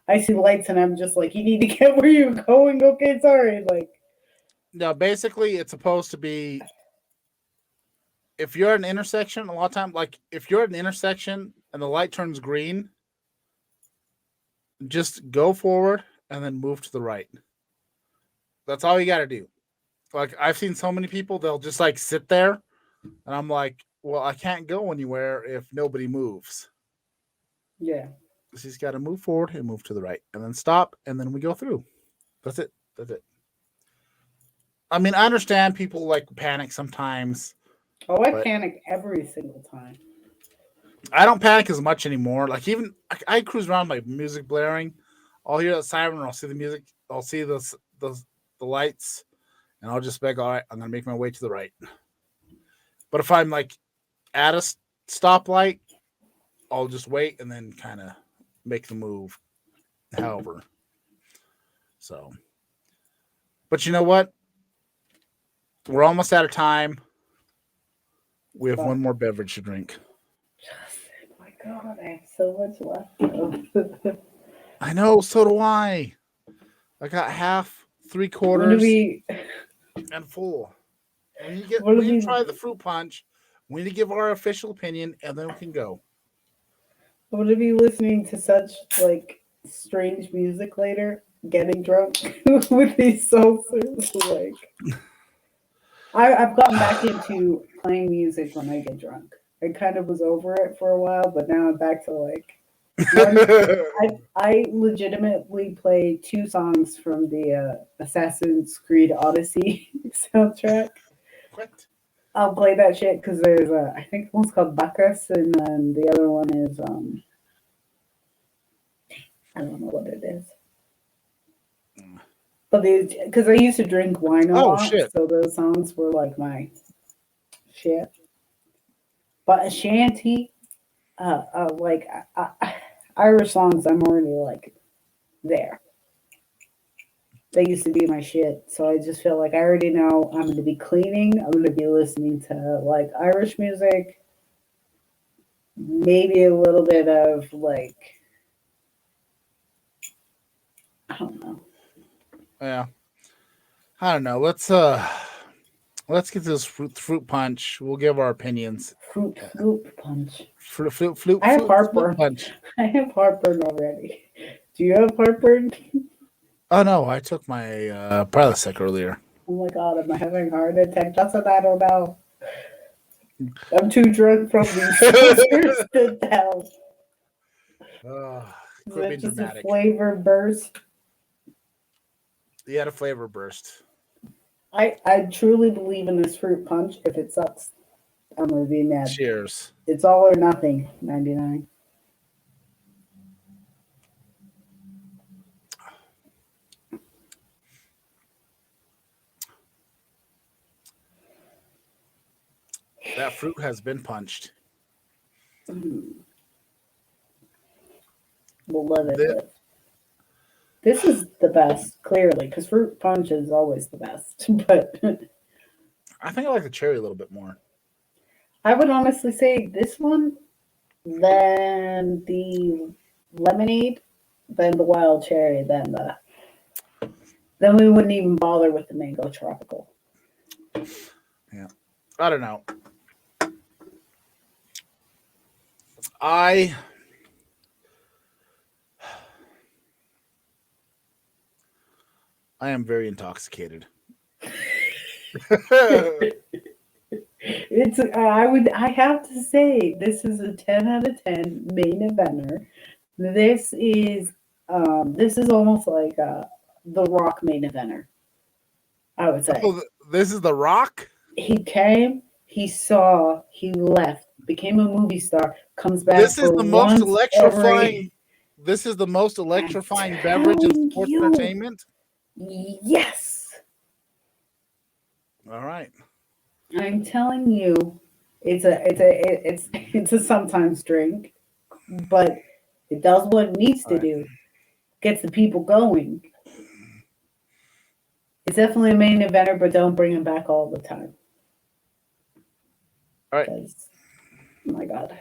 I see lights and I'm just like, you need to get where you're going. Okay, sorry. Like no, basically it's supposed to be if you're at an intersection, a lot of time, like if you're at an intersection and the light turns green, just go forward and then move to the right. That's all you got to do. Like I've seen so many people, they'll just like sit there, and I'm like, well, I can't go anywhere if nobody moves. yeah, So he's got to move forward and move to the right, and then stop, and then we go through. That's it. That's it. I mean, I understand people like panic sometimes, oh, I but panic every single time. I don't panic as much anymore. Like even I cruise around with my music blaring. I'll hear that siren, or I'll see the music. I'll see the lights, and I'll just be like, all right, I'm gonna make my way to the right. But if I'm like at a stoplight, I'll just wait and then kind of make the move. However, so, but you know what? We're almost out of time. We have one more beverage to drink. Oh my God, I have so much left. I know, so do I. I got half, three When do quarters, we? and full. When do We need to we? try the fruit punch. We need to give our official opinion, and then we can go. When do we listening to such like strange music later? Getting drunk with these seltzers, like I've gotten back into playing music when I get drunk. I kind of was over it for a while, but now I'm back to like one. I legitimately play two songs from the Assassin's Creed Odyssey soundtrack. What? I'll play that shit because there's I think one's called Bacchus and then the other one is I don't know what it is. But because I used to drink wine a Oh lot, shit! so those songs were like my shit. But a shanty, like Irish songs, I'm already like there. They used to be my shit, so I just feel like I already know I'm going to be cleaning. I'm going to be listening to like Irish music, maybe a little bit of like I don't know. Yeah, I don't know. Let's get this fruit punch. We'll give our opinions. Fruit punch. Fruit I have heartburn. punch. I have heartburn already. Do you have heartburn? Oh no, I took my Prilosec earlier. Oh my god, am I having a heart attack? That's what I don't know. I'm too drunk from these seltzers to tell. Is Quit that being just dramatic. a flavor burst? You had a flavor burst. I truly believe in this fruit punch. If it sucks, I'm gonna be mad. Cheers. It's all or nothing. 99. That fruit has been punched. We'll let it live. This is the best, clearly, because fruit punch is always the best. But I think I like the cherry a little bit more. I would honestly say this one, then the lemonade, then the wild cherry, then we wouldn't even bother with the mango tropical. Yeah. I don't know. I am very intoxicated. I have to say this is a 10 out of 10 main eventer. This is This is almost like the Rock main eventer, I would say. Oh, this is The Rock? He came, he saw, he left, became a movie star, comes back This is for the most once electrifying. every. This is the most electrifying I'm beverage in telling sports you. entertainment. Yes, All right. I'm telling you, it's a sometimes drink, but it does what it needs to All right. do. Gets the people going. It's definitely a main eventer, but don't bring him back all the time. All right. Because, my God.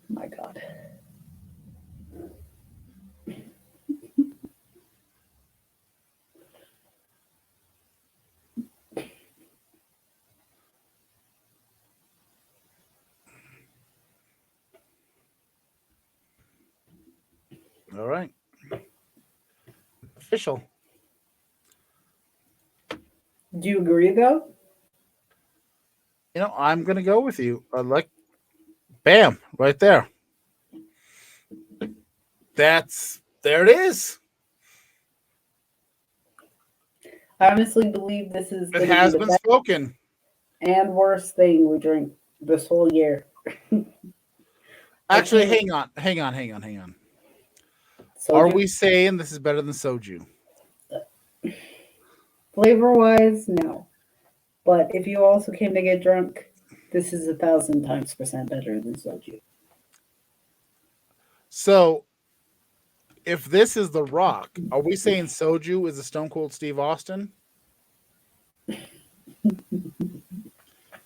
My God. All right. Official. Do you agree, though? I'm gonna go with you. Bam, right there. There it is. I honestly believe this is It going to be has the been best spoken. and worst thing we drink this whole year. Actually, can't- hang on. Are Soju, we saying this is better than soju? flavor-wise, no. But if you also came to get drunk, this is 1,000% better than soju. So, if this is The Rock, are we saying soju is a Stone Cold Steve Austin?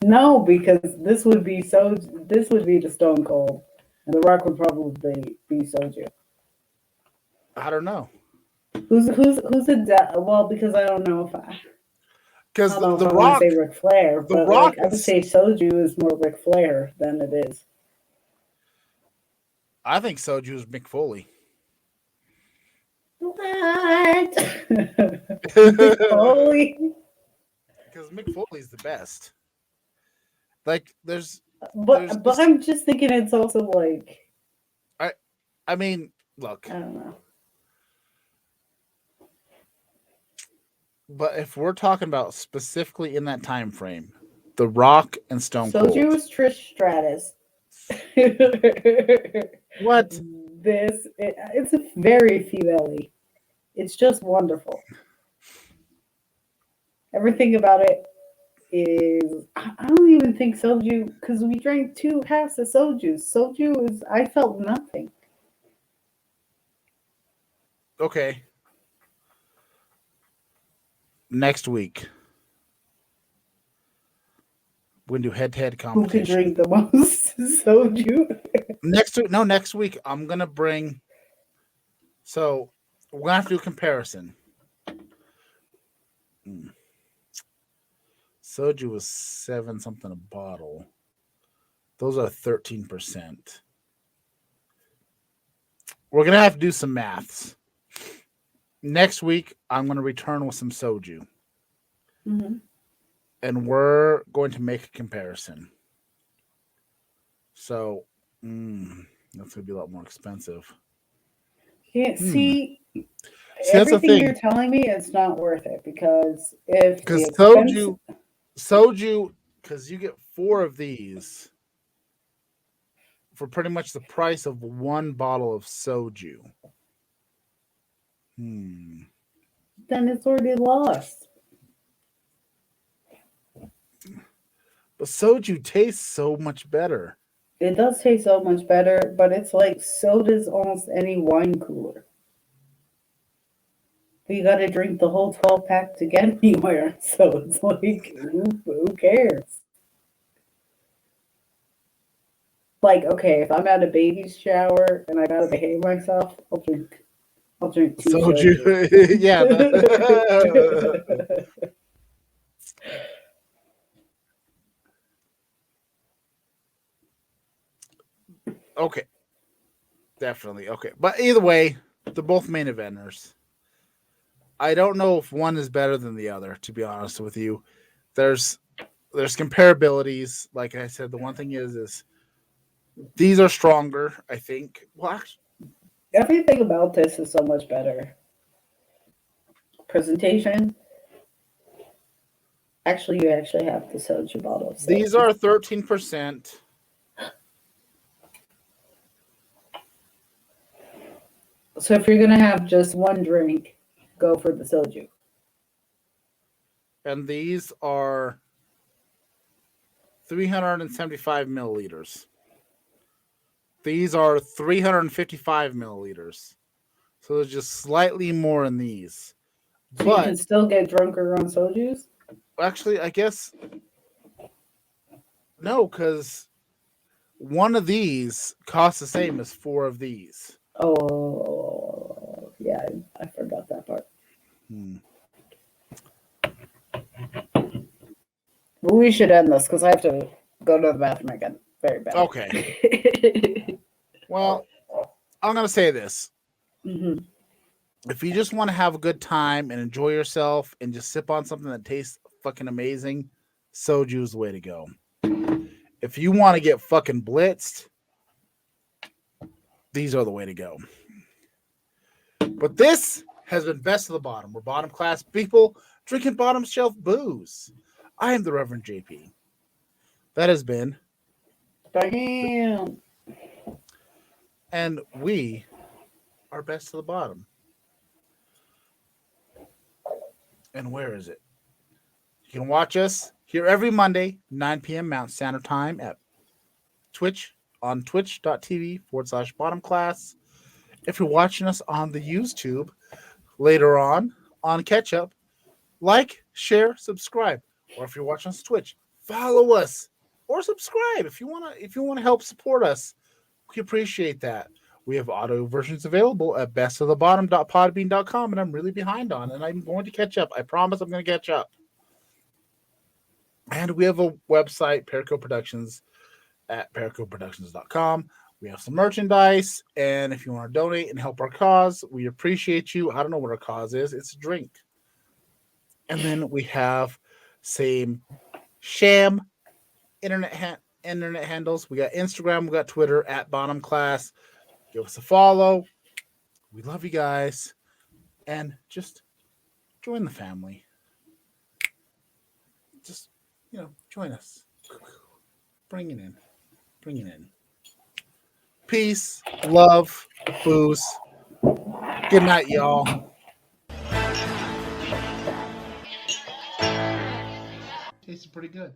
No, because this would be soju. This would be the Stone Cold, and the Rock would probably be soju. I don't know. Who's well, because I don't know if I Because don't know if the I want Rock, to say Ric Flair, The but Rock like I would is, say soju is more Ric Flair than it is. I think soju is Mick Foley. What? Because Holy. Mick Foley's the best. Like, there's But just, I'm just thinking it's also like I mean, look, I don't know. but if we're talking about specifically in that time frame, The Rock and Stone Soju Cold. is Trish Stratus. What? It's very female-y. It's just wonderful. Everything about it is. I don't even think soju because we drank 2 halves of soju. Soju is. I felt nothing. Okay. Next week, we're gonna do head-to-head Who can competition. drink the most soju? Next week, I'm gonna bring. So we're gonna have to do a comparison. Soju was 7 something a bottle. Those are 13%. We're gonna have to do some maths. Next week, I'm gonna return with some soju, Mm-hmm. and we're going to make a comparison. So, that's gonna be a lot more expensive. Can't see See, that's the everything you're thing. telling me. It's not worth it because if Because the expense, soju, because you get 4 of these for pretty much the price of 1 bottle of soju. then it's already lost. But soju tastes so much better. It does taste so much better, but it's like so does almost any wine cooler. You got to drink the whole 12-pack to get anywhere. So it's like, who cares? Like, okay, if I'm at a baby's shower and I gotta behave myself, I'll drink 2 Soju, soju. yeah. Okay, definitely okay. But either way, they're both main eventers. I don't know if one is better than the other. To be honest with you, there's comparabilities. Like I said, the one thing is these are stronger. I think. Well, actually, Everything about this is so much better. Presentation. Actually, you actually have the soju bottle. So. These are 13%. So if you're gonna have just one drink, go for the soju. And these are 375 milliliters. These are 355 milliliters. So there's just slightly more in these. So you can still get drunker on sojus? Actually, I guess no, because one of these costs the same as 4 of these. Oh, yeah, I forgot that part. But we should end this because I have to go to the bathroom again. Very bad. Okay. Well, I'm going to say this. Mm-hmm. If you just want to have a good time and enjoy yourself and just sip on something that tastes fucking amazing, soju is the way to go. If you want to get fucking blitzed, these are the way to go. But this has been Best of the Bottom. We're bottom class people drinking bottom shelf booze. I am the Reverend JP. That has been. Damn. And we are Best of the Bottom. And where is it? You can watch us here every Monday, 9 p.m. Mountain Standard Time at Twitch on twitch.tv/bottom class. If you're watching us on the YouTube later on Catch Up, like, share, subscribe. Or if you're watching us on Twitch, follow us or subscribe if you want to help support us. We appreciate that. We have audio versions available at bestofthebottom.podbean.com, and I'm really behind on, and I'm going to catch up. I promise I'm going to catch up. And we have a website, Paraco Productions, at paracoproductions.com. We have some merchandise, and if you want to donate and help our cause, we appreciate you. I don't know what our cause is. It's a drink. And then we have same sham internet handles. We got Instagram, we got Twitter at Bottom Class. Give us a follow. We love you guys. And just join the family. Just, join us. Bring it in. Peace, love, booze. Good night, y'all. Tasted pretty good.